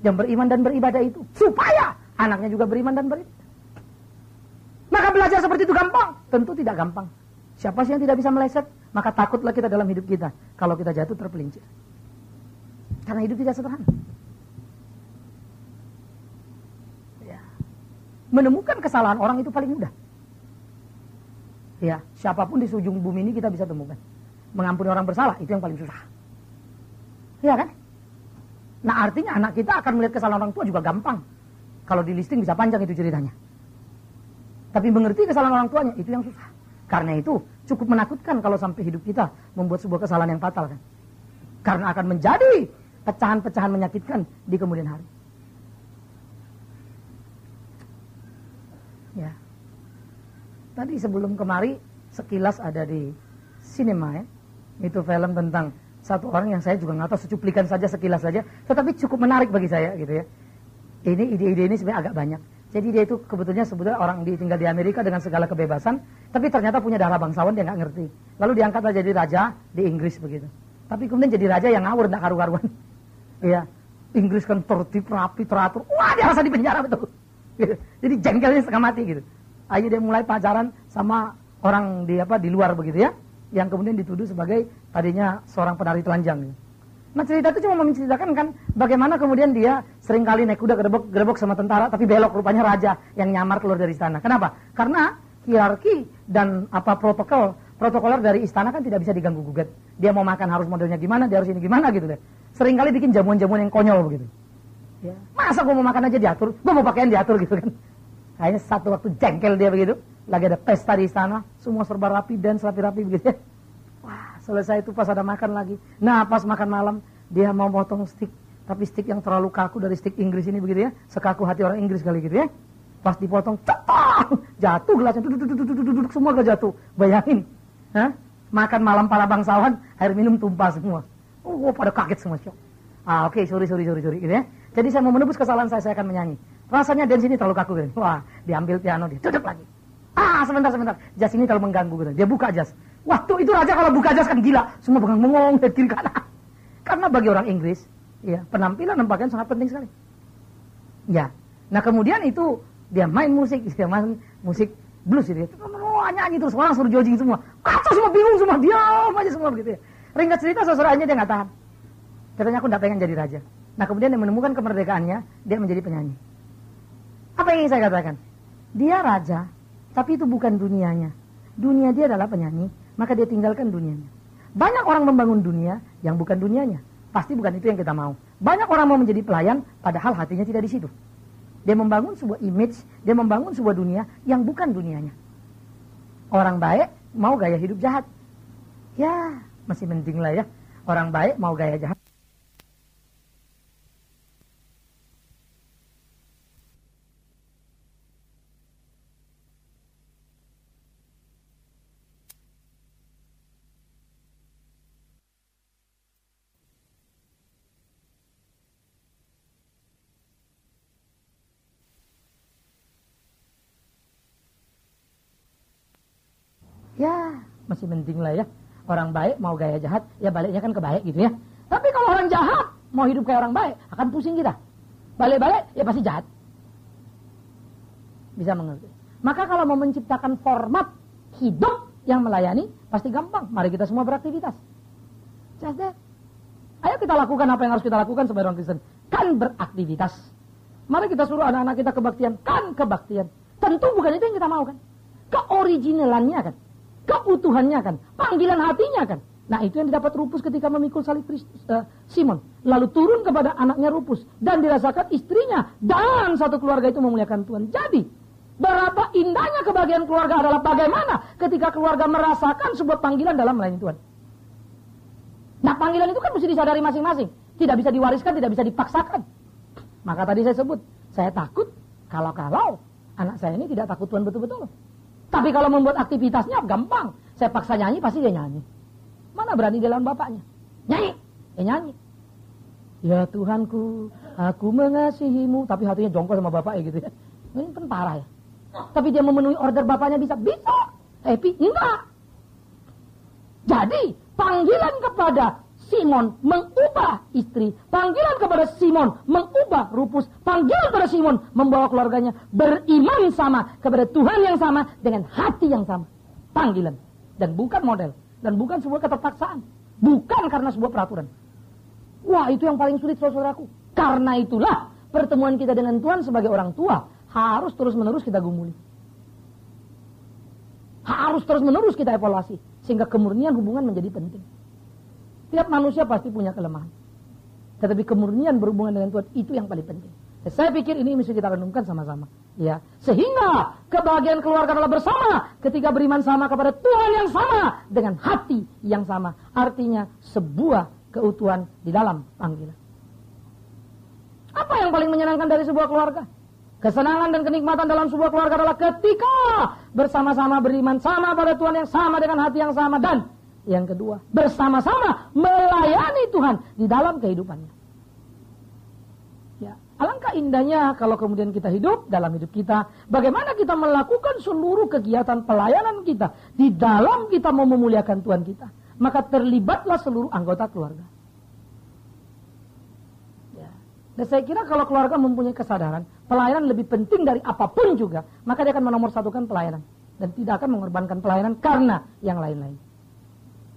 yang beriman dan beribadah itu, supaya anaknya juga beriman dan beribadah. Maka belajar seperti itu gampang? Tentu tidak gampang. Siapa sih yang tidak bisa meleset? Maka takutlah kita dalam hidup kita kalau kita jatuh terpelincir. Karena hidup tidak sederhana. Ya. Menemukan kesalahan orang itu paling mudah. Ya, siapapun di ujung bumi ini kita bisa temukan. Mengampuni orang bersalah itu yang paling susah. Iya kan? Nah, artinya anak kita akan melihat kesalahan orang tua juga gampang. Kalau di listing bisa panjang itu ceritanya. Tapi mengerti kesalahan orang tuanya itu yang susah. Karena itu cukup menakutkan kalau sampai hidup kita membuat sebuah kesalahan yang fatal kan. Karena akan menjadi pecahan-pecahan menyakitkan di kemudian hari. Ya. Tadi sebelum kemari sekilas ada di sinema ya. Itu film tentang satu orang yang saya juga nggak tahu, secuplikan saja sekilas saja, tetapi cukup menarik bagi saya gitu ya. Ini ide-ide ini sebenarnya agak banyak. Jadi dia itu sebetulnya orang tinggal di Amerika dengan segala kebebasan, tapi ternyata punya darah bangsawan dia nggak ngerti. Lalu diangkatlah jadi raja di Inggris begitu. Tapi kemudian jadi raja yang ngawur, nggak karu-karuan. Iya, Inggris kan tertib, rapi, teratur. Wah, dia rasa di penjara betul. Gitu. Jadi jengkelnya setengah mati gitu. Akhirnya dia mulai pacaran sama orang di luar begitu ya, yang kemudian dituduh sebagai tadinya seorang penari telanjang. Gitu. Nah cerita itu cuma menceritakan kan bagaimana kemudian dia seringkali naik kuda gerebek sama tentara, tapi belok rupanya raja yang nyamar keluar dari istana. Kenapa? Karena hierarki dan protokoler dari istana kan tidak bisa diganggu gugat. Dia mau makan harus modelnya gimana, dia harus ini gimana gitu deh. Seringkali bikin jamuan-jamuan yang konyol begitu. Ya. Masa gue mau makan aja diatur, gue mau pakaian diatur gitu kan. Akhirnya satu waktu jengkel dia begitu, lagi ada pesta di istana, semua serba rapi dan rapi-rapi begitu ya. Wah, selesai itu pas ada makan lagi. Nah, pas makan malam, dia mau potong stik, tapi stik yang terlalu kaku dari stik Inggris ini begitu ya, sekaku hati orang Inggris kali gitu ya. Pas dipotong, cetang, jatuh gelasnya, duduk, semua gelas jatuh. Bayangin, hah? Makan malam para bangsawan, air minum tumpah semua. Oh, pada kaget semua, syok. Oke, sorry gitu ya. Jadi saya mau menebus kesalahan saya akan menyanyi. Rasanya dance ini terlalu kaku gitu. Wah, diambil piano, dia duduk lagi. Sebentar. Jas ini terlalu mengganggu gitu. Dia buka jas. Waktu itu raja kalau buka jas kan gila. Semua bengong dari kiri kanan. Karena bagi orang Inggris, ya, penampilan dan pakaian sangat penting sekali. Ya. Nah, kemudian itu dia main musik blues gitu. Nyanyi terus, orang suruh jogging semua. Kacau semua, bingung semua, diam aja semua begitu ya. Ringkat cerita sesuatu dia nggak tahan. Katanya aku nggak pengen jadi raja. Nah, kemudian dia menemukan kemerdekaannya, dia menjadi penyanyi. Apa yang ingin saya katakan? Dia raja, tapi itu bukan dunianya. Dunia dia adalah penyanyi, maka dia tinggalkan dunianya. Banyak orang membangun dunia yang bukan dunianya. Pasti bukan itu yang kita mau. Banyak orang mau menjadi pelayan, padahal hatinya tidak di situ. Dia membangun sebuah image, dia membangun sebuah dunia yang bukan dunianya. Orang baik mau gaya hidup jahat. Ya, masih mending lah ya. Orang baik mau gaya jahat. Ya, masih penting lah ya. Orang baik mau gaya jahat, ya baliknya kan ke baik gitu ya. Tapi kalau orang jahat mau hidup kayak orang baik, akan pusing kita. Balik-balik, ya pasti jahat. Bisa mengerti. Maka kalau mau menciptakan format hidup yang melayani, pasti gampang. Mari kita semua beraktivitas. Just that. Ayo kita lakukan apa yang harus kita lakukan sebagai orang Kristen. Kan beraktivitas. Mari kita suruh anak-anak kita kebaktian. Kan kebaktian. Tentu bukan itu yang kita mau kan. Keoriginalannya kan. Keutuhannya kan. Panggilan hatinya kan. Nah itu yang didapat Rufus ketika memikul salib Simon. Lalu turun kepada anaknya Rufus. Dan dirasakan istrinya. Dan satu keluarga itu memuliakan Tuhan. Jadi berapa indahnya kebahagiaan keluarga adalah bagaimana ketika keluarga merasakan sebuah panggilan dalam melayani Tuhan. Nah panggilan itu kan mesti disadari masing-masing. Tidak bisa diwariskan, tidak bisa dipaksakan. Maka tadi saya sebut, saya takut kalau anak saya ini tidak takut Tuhan betul-betul. Tapi kalau membuat aktivitasnya gampang. Saya paksa nyanyi, pasti dia nyanyi. Mana berani dia lawan bapaknya? Nyanyi, nyanyi. Ya Tuhanku, aku mengasihimu. Tapi hatinya jongkol sama bapaknya gitu ya. Ini kan parah ya. Tapi dia memenuhi order bapaknya bisa. Happy? Enggak. Jadi panggilan kepada Simon mengubah istri. Panggilan kepada Simon mengubah Rufus. Panggilan kepada Simon membawa keluarganya beriman sama kepada Tuhan yang sama dengan hati yang sama. Panggilan. Dan bukan model. Dan bukan sebuah keterpaksaan. Bukan karena sebuah peraturan. Wah itu yang paling sulit saudaraku. Karena itulah pertemuan kita dengan Tuhan sebagai orang tua harus terus-menerus kita gumuli. Harus terus-menerus kita evaluasi. Sehingga kemurnian hubungan menjadi penting. Tiap manusia pasti punya kelemahan. Tetapi kemurnian berhubungan dengan Tuhan itu yang paling penting. Saya pikir ini mesti kita renungkan sama-sama. Ya, sehingga kebahagiaan keluarga adalah bersama ketika beriman sama kepada Tuhan yang sama dengan hati yang sama. Artinya sebuah keutuhan di dalam panggilan. Apa yang paling menyenangkan dari sebuah keluarga? Kesenangan dan kenikmatan dalam sebuah keluarga adalah ketika bersama-sama beriman sama pada Tuhan yang sama dengan hati yang sama. Dan yang kedua, bersama-sama melayani Tuhan di dalam kehidupannya. Ya, alangkah indahnya kalau kemudian kita hidup dalam hidup kita. Bagaimana kita melakukan seluruh kegiatan pelayanan kita di dalam kita mau memuliakan Tuhan kita. Maka terlibatlah seluruh anggota keluarga. Dan saya kira kalau keluarga mempunyai kesadaran, pelayanan lebih penting dari apapun juga, maka dia akan menomorsatukan pelayanan. Dan tidak akan mengorbankan pelayanan karena yang lain-lain.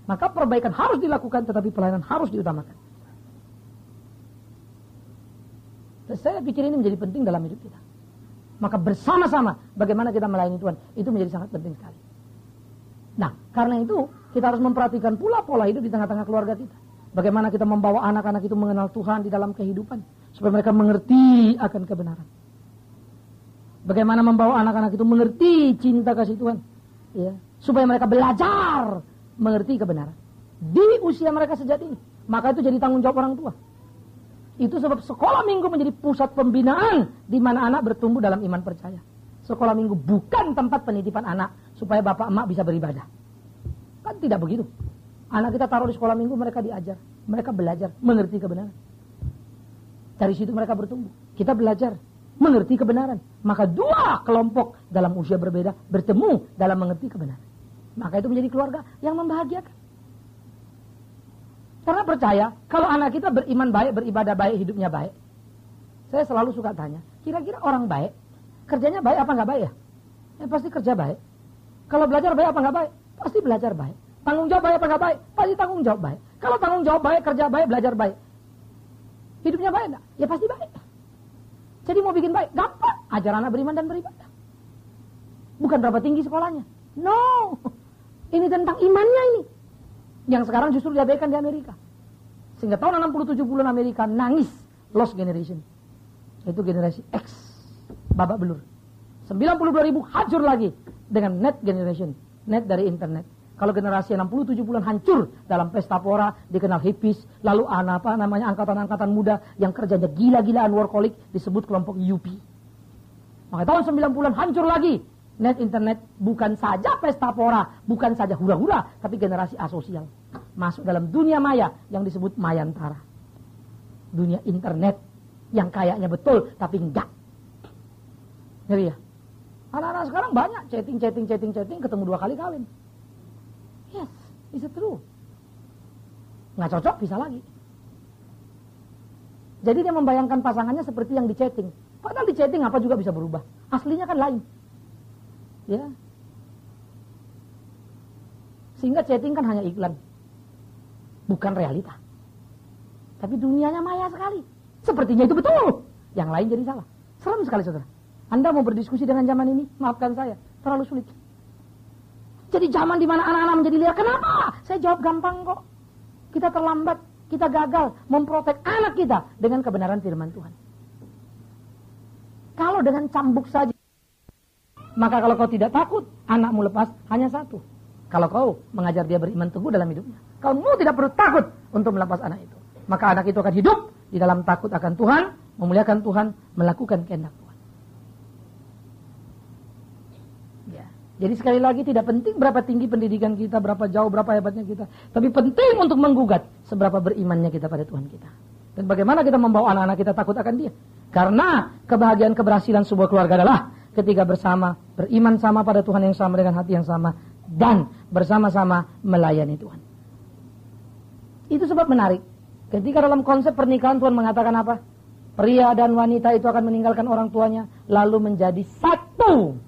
Maka perbaikan harus dilakukan, tetapi pelayanan harus diutamakan. Dan saya pikir ini menjadi penting dalam hidup kita. Maka bersama-sama, bagaimana kita melayani Tuhan, itu menjadi sangat penting sekali. Nah, karena itu, kita harus memperhatikan pula pola hidup di tengah-tengah keluarga kita. Bagaimana kita membawa anak-anak itu mengenal Tuhan di dalam kehidupan. Supaya mereka mengerti akan kebenaran. Bagaimana membawa anak-anak itu mengerti cinta kasih Tuhan. Ya. Supaya mereka belajar mengerti kebenaran. Di usia mereka sejak ini. Maka itu jadi tanggung jawab orang tua. Itu sebab sekolah minggu menjadi pusat pembinaan. Di mana anak bertumbuh dalam iman percaya. Sekolah minggu bukan tempat penitipan anak. Supaya bapak emak bisa beribadah. Kan tidak begitu. Anak kita taruh di sekolah minggu, mereka diajar. Mereka belajar mengerti kebenaran. Dari situ mereka bertumbuh. Kita belajar mengerti kebenaran. Maka dua kelompok dalam usia berbeda bertemu dalam mengerti kebenaran. Maka itu menjadi keluarga yang membahagiakan. Karena percaya, kalau anak kita beriman baik, beribadah baik, hidupnya baik. Saya selalu suka tanya, kira-kira orang baik, kerjanya baik apa nggak baik ya? Pasti kerja baik. Kalau belajar baik apa nggak baik? Pasti belajar baik. Tanggung jawab baik apa nggak baik? Pasti tanggung jawab baik. Kalau tanggung jawab baik, kerja baik, belajar baik. Hidupnya baik enggak? Ya pasti baik. Jadi mau bikin baik, gampang. Ajar anak beriman dan beribadah. Bukan berapa tinggi sekolahnya. No. Ini tentang imannya ini. Yang sekarang justru diabaikan di Amerika. Sehingga tahun 60-70 Amerika nangis. Lost generation. Itu generasi X. Babak belur. 92.000 hancur lagi. Dengan net generation. Net dari internet. Kalau generasi 60-70-an hancur dalam pesta pora, dikenal hippies, lalu angkatan-angkatan muda yang kerjanya gila-gilaan workaholic disebut kelompok UP. Maka tahun 90-an hancur lagi. Net internet bukan saja pesta pora, bukan saja hura-hura, tapi generasi asosial. Masuk dalam dunia maya yang disebut mayantara. Dunia internet yang kayaknya betul, tapi enggak. Jadi ya, anak-anak sekarang banyak chatting, ketemu 2 kali kawin. Is it true? Nggak cocok, bisa lagi. Jadi dia membayangkan pasangannya seperti yang di chatting. Padahal di chatting apa juga bisa berubah. Aslinya kan lain. Ya. Sehingga chatting kan hanya iklan. Bukan realita. Tapi dunianya maya sekali. Sepertinya itu betul. Yang lain jadi salah. Serem sekali saudara. Anda mau berdiskusi dengan zaman ini, maafkan saya, terlalu sulit. Jadi zaman di mana anak-anak menjadi liar. Kenapa? Saya jawab gampang kok. Kita terlambat, kita gagal memprotek anak kita dengan kebenaran firman Tuhan. Kalau dengan cambuk saja, maka kalau kau tidak takut, anakmu lepas hanya satu. Kalau kau mengajar dia beriman teguh dalam hidupnya, kamu tidak perlu takut untuk melepas anak itu. Maka anak itu akan hidup di dalam takut akan Tuhan, memuliakan Tuhan, melakukan kehendak Tuhan. Ya. Jadi sekali lagi tidak penting berapa tinggi pendidikan kita, berapa jauh, berapa hebatnya kita. Tapi penting untuk menggugat seberapa berimannya kita pada Tuhan kita. Dan bagaimana kita membawa anak-anak kita takut akan dia. Karena kebahagiaan keberhasilan sebuah keluarga adalah ketika bersama, beriman sama pada Tuhan yang sama dengan hati yang sama. Dan bersama-sama melayani Tuhan. Itu sebab menarik. Ketika dalam konsep pernikahan Tuhan mengatakan apa? Pria dan wanita itu akan meninggalkan orang tuanya, lalu menjadi satu.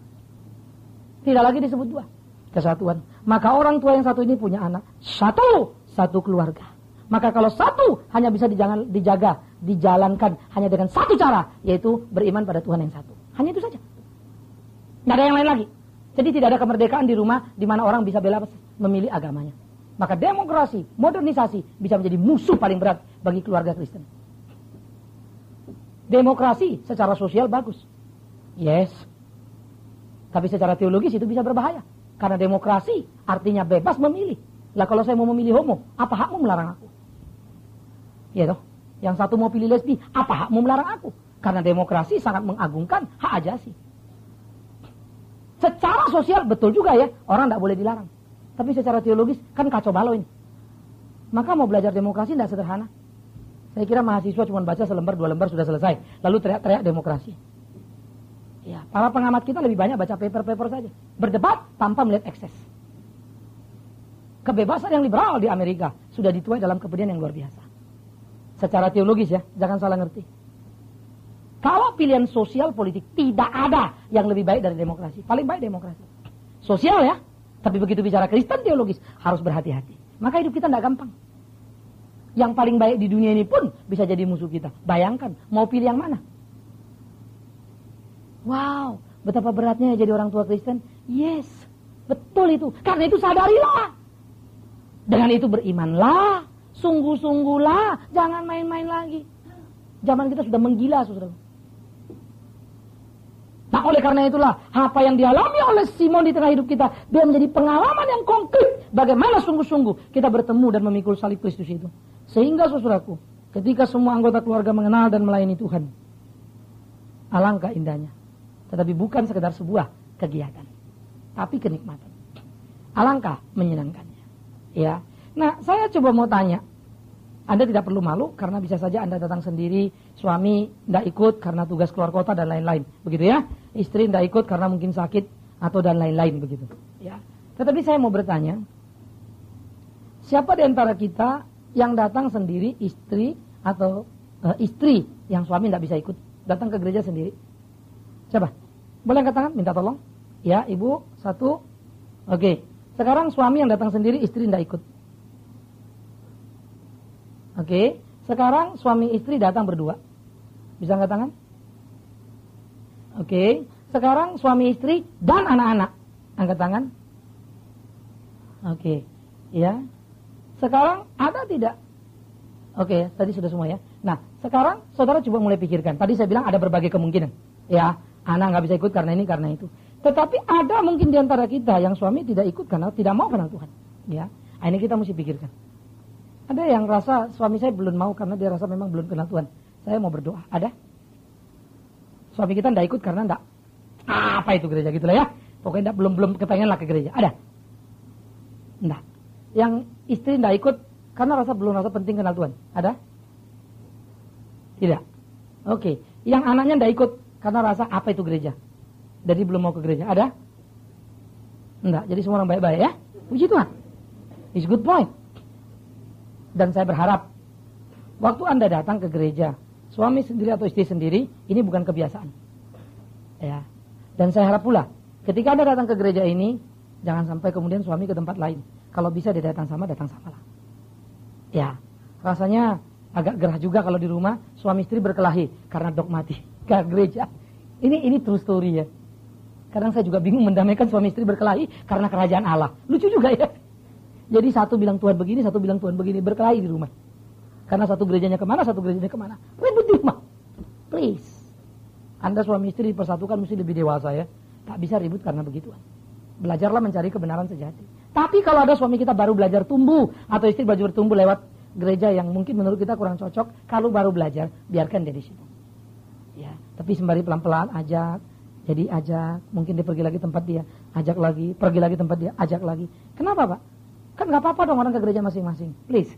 Tidak lagi disebut dua. Kesatuan. Maka orang tua yang satu ini punya anak. Satu keluarga. Maka kalau satu hanya bisa dijaga, dijalankan hanya dengan satu cara, yaitu beriman pada Tuhan yang satu. Hanya itu saja. Tidak ada yang lain lagi. Jadi tidak ada kemerdekaan di rumah di mana orang bisa bebas memilih agamanya. Maka demokrasi, modernisasi bisa menjadi musuh paling berat bagi keluarga Kristen. Demokrasi secara sosial bagus. Yes. Tapi secara teologis itu bisa berbahaya. Karena demokrasi artinya bebas memilih. Lah kalau saya mau memilih homo, apa hakmu melarang aku? Ya toh? Yang satu mau pilih lesbi, apa hakmu melarang aku? Karena demokrasi sangat mengagungkan hak ajasi. Secara sosial betul juga ya, orang tidak boleh dilarang. Tapi secara teologis kan kacau balau ini. Maka mau belajar demokrasi tidak sederhana. Saya kira mahasiswa cuma baca selembar, 2 lembar sudah selesai. Lalu teriak-teriak demokrasi. Ya, para pengamat kita lebih banyak baca paper-paper saja. Berdebat tanpa melihat ekses. Kebebasan yang liberal di Amerika sudah dituai dalam kepedulian yang luar biasa. Secara teologis ya, jangan salah ngerti. Kalau pilihan sosial politik tidak ada yang lebih baik dari demokrasi. Paling baik demokrasi. Sosial ya. Tapi begitu bicara Kristen teologis harus berhati-hati. Maka hidup kita tidak gampang. Yang paling baik di dunia ini pun bisa jadi musuh kita. Bayangkan mau pilih yang mana? Wow, betapa beratnya jadi orang tua Kristen. Yes, betul itu. Karena itu sadarilah. Dengan itu berimanlah. Sungguh-sungguhlah. Jangan main-main lagi. Zaman kita sudah menggila, saudara. Nah oleh karena itulah apa yang dialami oleh Simon di tengah hidup kita, dia menjadi pengalaman yang konkret bagaimana sungguh-sungguh kita bertemu dan memikul salib Kristus itu. Sehingga saudaraku, ketika semua anggota keluarga mengenal dan melayani Tuhan, alangkah indahnya. Tetapi bukan sekedar sebuah kegiatan, tapi kenikmatan. Alangkah menyenangkannya. Ya. Nah saya coba mau tanya, Anda tidak perlu malu karena bisa saja Anda datang sendiri, suami tidak ikut karena tugas keluar kota dan lain-lain, begitu ya. Istri tidak ikut karena mungkin sakit atau dan lain-lain begitu. Ya. Tetapi saya mau bertanya, siapa di antara kita yang datang sendiri, istri atau istri yang suami tidak bisa ikut, datang ke gereja sendiri? Siapa? Boleh angkat tangan, minta tolong. Ya, ibu, satu. Oke. Sekarang suami yang datang sendiri, istri tidak ikut. Oke, sekarang suami istri datang berdua. Bisa angkat tangan? Oke, sekarang suami istri dan anak-anak. Angkat tangan. Oke, ya. Sekarang ada tidak? Oke, tadi sudah semua ya. Nah, sekarang saudara coba mulai pikirkan. Tadi saya bilang ada berbagai kemungkinan. Ya, anak nggak bisa ikut karena ini, karena itu. Tetapi ada mungkin di antara kita yang suami tidak ikut karena tidak mau kenal Tuhan. Ya, ini kita mesti pikirkan. Ada yang rasa suami saya belum mau karena dia rasa memang belum kenal Tuhan. Saya mau berdoa. Ada? Suami kita tidak ikut karena tidak. Apa itu gereja gitulah ya. Pokoknya belum kepengen lah ke gereja. Ada? Tidak. Yang istri tidak ikut karena belum rasa penting kenal Tuhan. Ada? Tidak. Oke. Yang anaknya tidak ikut karena rasa apa itu gereja. Jadi belum mau ke gereja. Ada? Tidak. Jadi semua orang baik-baik ya. Puji Tuhan. It's good point. Dan saya berharap waktu Anda datang ke gereja, suami sendiri atau istri sendiri, ini bukan kebiasaan. Ya. Dan saya harap pula, ketika Anda datang ke gereja ini, jangan sampai kemudian suami ke tempat lain. Kalau bisa dia datang sama lah. Ya, rasanya agak gerah juga kalau di rumah suami istri berkelahi karena dogmatik ke gereja. Ini true story ya. Kadang saya juga bingung mendamaikan suami istri berkelahi karena kerajaan Allah. Lucu juga ya. Jadi satu bilang Tuhan begini, satu bilang Tuhan begini, berkelahi di rumah. Karena satu gerejanya kemana, satu gerejanya kemana. Ribut di rumah. Please. Anda suami istri dipersatukan mesti lebih dewasa ya. Tak bisa ribut karena begituan. Belajarlah mencari kebenaran sejati. Tapi kalau ada suami kita baru belajar tumbuh, atau istri belajar tumbuh lewat gereja yang mungkin menurut kita kurang cocok, kalau baru belajar, biarkan dia di situ. Ya, tapi sembari pelan-pelan ajak, jadi ajak, mungkin dia pergi lagi tempat dia, ajak lagi, pergi lagi tempat dia, ajak lagi. Kenapa Pak? Kan gak apa-apa dong orang ke gereja masing-masing. Please.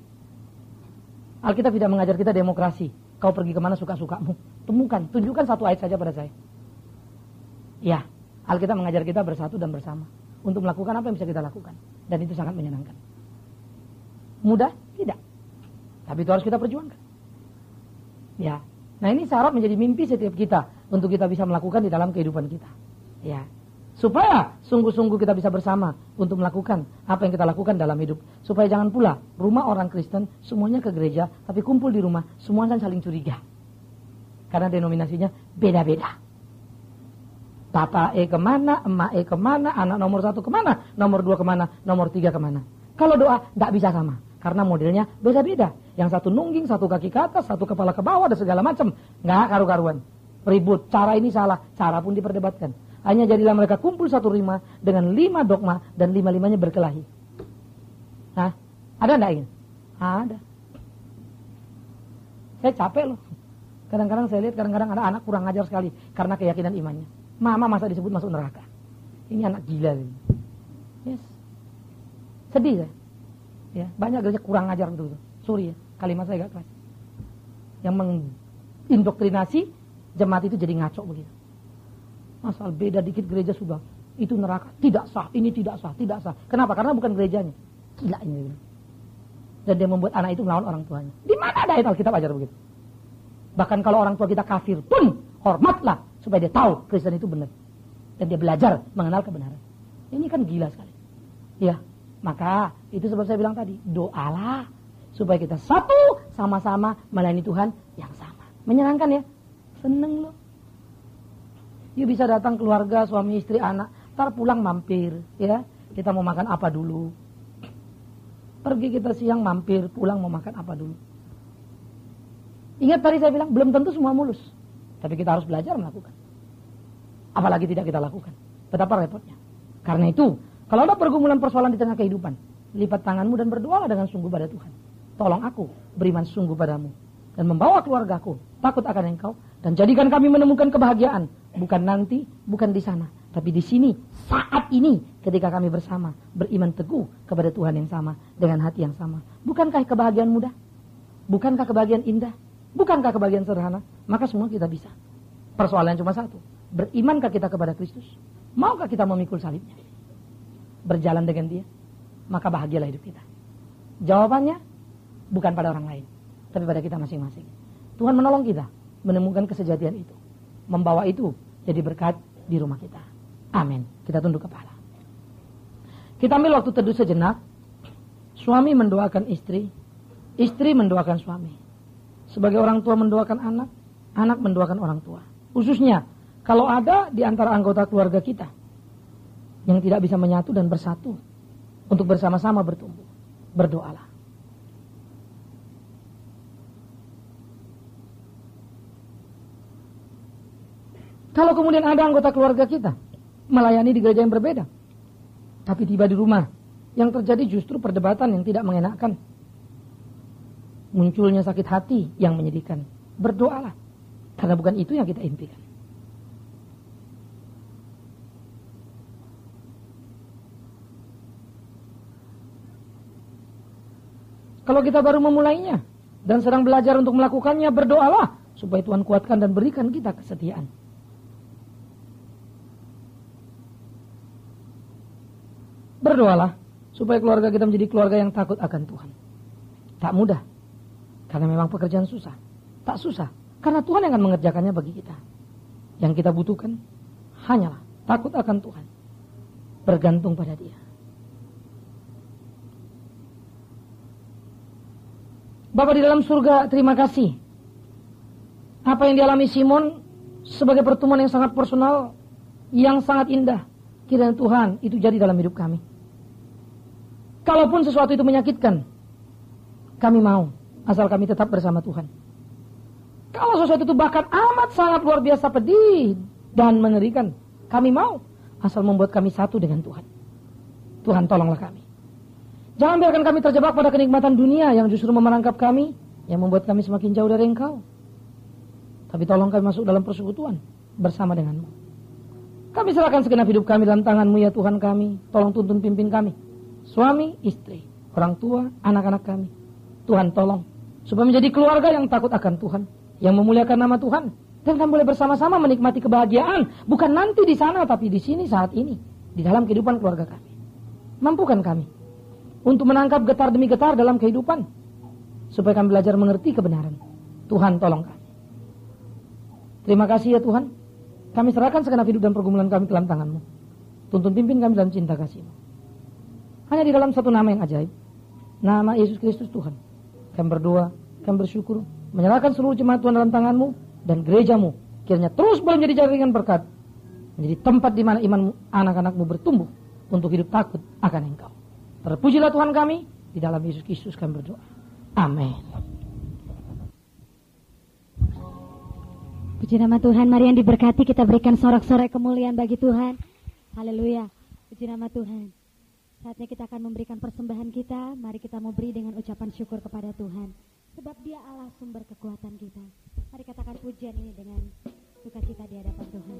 Alkitab tidak mengajar kita demokrasi. Kau pergi kemana suka-sukamu. Temukan, tunjukkan satu ayat saja pada saya. Ya, Alkitab mengajar kita bersatu dan bersama. Untuk melakukan apa yang bisa kita lakukan. Dan itu sangat menyenangkan. Mudah? Tidak. Tapi itu harus kita perjuangkan. Ya. Nah ini syarat menjadi mimpi setiap kita. Untuk kita bisa melakukan di dalam kehidupan kita. Ya. Supaya sungguh-sungguh kita bisa bersama untuk melakukan apa yang kita lakukan dalam hidup. Supaya jangan pula rumah orang Kristen semuanya ke gereja, tapi kumpul di rumah semuanya saling curiga. Karena denominasinya beda-beda. Bapak kemana, emak kemana, anak nomor 1 kemana, nomor 2 kemana, nomor 3 kemana. Kalau doa tidak bisa sama. Karena modelnya beda-beda. Yang satu nungging, satu kaki ke atas, satu kepala ke bawah, dan segala macam. Nggak karu-karuan. Ribut, cara ini salah, cara pun diperdebatkan. Hanya jadilah mereka kumpul satu rumah dengan 5 dogma dan 5-5-nya berkelahi. Hah? Ada enggak ini? Ada. Saya capek loh. Kadang-kadang saya lihat kadang-kadang ada anak kurang ajar sekali karena keyakinan imannya. Mama masa disebut masuk neraka. Ini anak gila ini. Yes. Sedih saya. Ya, banyak gereja kurang ajar gitu. Sorry ya, kalimat saya agak keras. Yang mengindoktrinasi jemaat itu jadi ngaco begitu. Asal beda dikit gereja sudah itu neraka, tidak sah, ini tidak sah, tidak sah. Kenapa? Karena bukan gerejanya. Gila ini. Dan dia membuat anak itu melawan orang tuanya. Di mana ada ayat Alkitab ajar begitu? Bahkan kalau orang tua kita kafir pun hormatlah supaya dia tahu Kristen itu benar dan dia belajar mengenal kebenaran. Ini kan gila sekali. Ya, maka itu sebab saya bilang tadi, doalah supaya kita satu sama-sama melayani Tuhan yang sama. Menyenangkan ya? Seneng loh. You bisa datang keluarga, suami, istri, anak. Ntar pulang mampir. Ya, kita mau makan apa dulu. Pergi kita siang mampir, pulang mau makan apa dulu. Ingat tadi saya bilang, belum tentu semua mulus. Tapi kita harus belajar melakukan. Apalagi tidak kita lakukan. Betapa repotnya. Karena itu, kalau ada pergumulan persoalan di tengah kehidupan, lipat tanganmu dan berdoalah dengan sungguh pada Tuhan. Tolong aku beriman sungguh padamu. Dan membawa keluargaku takut akan Engkau. Dan jadikan kami menemukan kebahagiaan. Bukan nanti, bukan di sana. Tapi di sini, saat ini, ketika kami bersama, beriman teguh kepada Tuhan yang sama, dengan hati yang sama. Bukankah kebahagiaan mudah? Bukankah kebahagiaan indah? Bukankah kebahagiaan sederhana? Maka semua kita bisa. Persoalannya cuma satu. Berimankah kita kepada Kristus? Maukah kita memikul salibnya? Berjalan dengan dia? Maka bahagialah hidup kita. Jawabannya, bukan pada orang lain. Tapi pada kita masing-masing. Tuhan menolong kita menemukan kesejatian itu. Membawa itu jadi berkat di rumah kita. Amin. Kita tunduk kepala. Kita ambil waktu teduh sejenak. Suami mendoakan istri. Istri mendoakan suami. Sebagai orang tua mendoakan anak. Anak mendoakan orang tua. Khususnya kalau ada di antara anggota keluarga kita yang tidak bisa menyatu dan bersatu untuk bersama-sama bertumbuh. Berdoalah. Kalau kemudian ada anggota keluarga kita melayani di gereja yang berbeda, tapi tiba di rumah, yang terjadi justru perdebatan yang tidak mengenakan. Munculnya sakit hati yang menyedihkan. Berdoalah, karena bukan itu yang kita impikan. Kalau kita baru memulainya dan sedang belajar untuk melakukannya, berdoalah supaya Tuhan kuatkan dan berikan kita kesetiaan. Berdoalah supaya keluarga kita menjadi keluarga yang takut akan Tuhan. Tak mudah, karena memang pekerjaan susah. Tak susah, karena Tuhan yang akan mengerjakannya bagi kita. Yang kita butuhkan hanyalah takut akan Tuhan, bergantung pada Dia. Bapa di dalam surga, terima kasih. Apa yang dialami Simon sebagai pertemuan yang sangat personal, yang sangat indah. Kiranya Tuhan itu jadi dalam hidup kami. Kalaupun sesuatu itu menyakitkan, kami mau, asal kami tetap bersama Tuhan. Kalau sesuatu itu bahkan amat sangat luar biasa pedih dan mengerikan, kami mau, asal membuat kami satu dengan Tuhan. Tuhan, tolonglah kami. Jangan biarkan kami terjebak pada kenikmatan dunia yang justru memerangkap kami, yang membuat kami semakin jauh dari Engkau. Tapi tolong kami masuk dalam persekutuan bersama denganmu. Kami serahkan segenap hidup kami dalam tanganmu ya Tuhan kami. Tolong tuntun pimpin kami, suami, istri, orang tua, anak-anak kami. Tuhan tolong, supaya menjadi keluarga yang takut akan Tuhan, yang memuliakan nama Tuhan. Dan kami boleh bersama-sama menikmati kebahagiaan, bukan nanti di sana, tapi di sini saat ini, di dalam kehidupan keluarga kami. Mampukan kami untuk menangkap getar demi getar dalam kehidupan, supaya kami belajar mengerti kebenaran. Tuhan tolong kami. Terima kasih ya Tuhan. Kami serahkan segenap hidup dan pergumulan kami dalam tangan-Mu. Tuntun pimpin kami dalam cinta kasih-Mu. Hanya di dalam satu nama yang ajaib, nama Yesus Kristus Tuhan. Kami berdoa, kami bersyukur, menyerahkan seluruh jemaat Tuhan dalam tangan-Mu dan gereja-Mu. Kiranya terus boleh menjadi jaringan berkat, menjadi tempat di mana iman anak-anak-Mu bertumbuh untuk hidup takut akan Engkau. Terpujilah Tuhan kami, di dalam Yesus Kristus kami berdoa. Amin. Puji nama Tuhan, mari yang diberkati kita berikan sorak-sorai kemuliaan bagi Tuhan. Haleluya, puji nama Tuhan. Saatnya kita akan memberikan persembahan kita, mari kita mau beri dengan ucapan syukur kepada Tuhan. Sebab Dia Allah sumber kekuatan kita. Mari katakan pujian ini dengan sukacita di hadapan Tuhan.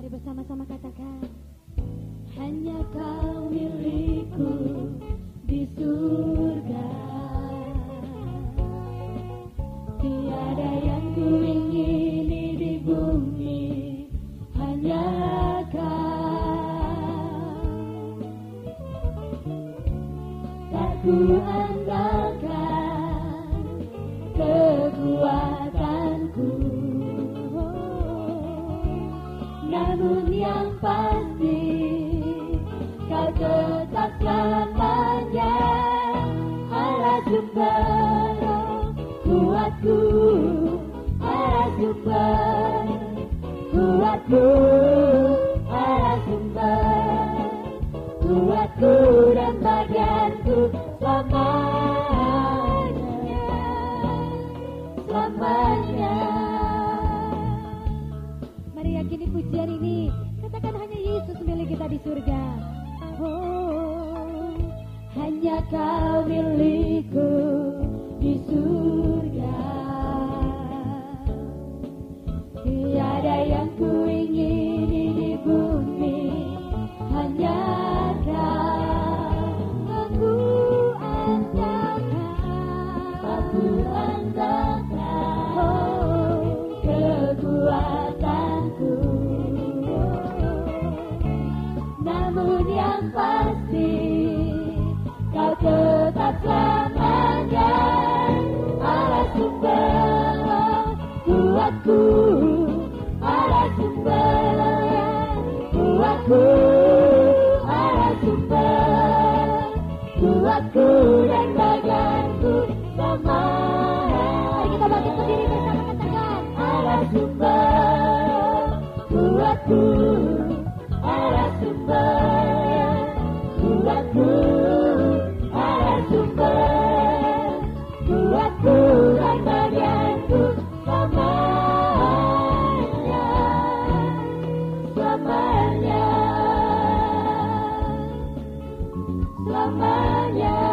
Bersama-sama katakan, hanya Kau milikku di surga, tiada yang ku ingini di bumi, hanya Kau. Tak ku andalkan kekuatanku, namun yang pasti Kau tetap selamanya Allah sumber kuatku, Allah sumber kuatku, Allah sumber kuatku dan bagianku selamanya, selamanya. Yakini pujian ini, katakan hanya Yesus milik kita di surga. Oh, hanya Kau milikku di surga, tiada yang ku ingini di bumi, hanya Kau. Aku andalkan, oh, kekuatanku, namun yang pasti Kau tetap selamanya Allah sumber kuatku, Allah sumber kuatku, Allah sumber kuatku dan bagianku selamanya. Kita bangkit berdiri bersama katakan, Allah sumber kuatku, Allah sumber kuatku, Allah sumber kuatku dan bagianku selamanya, selamanya, selamanya.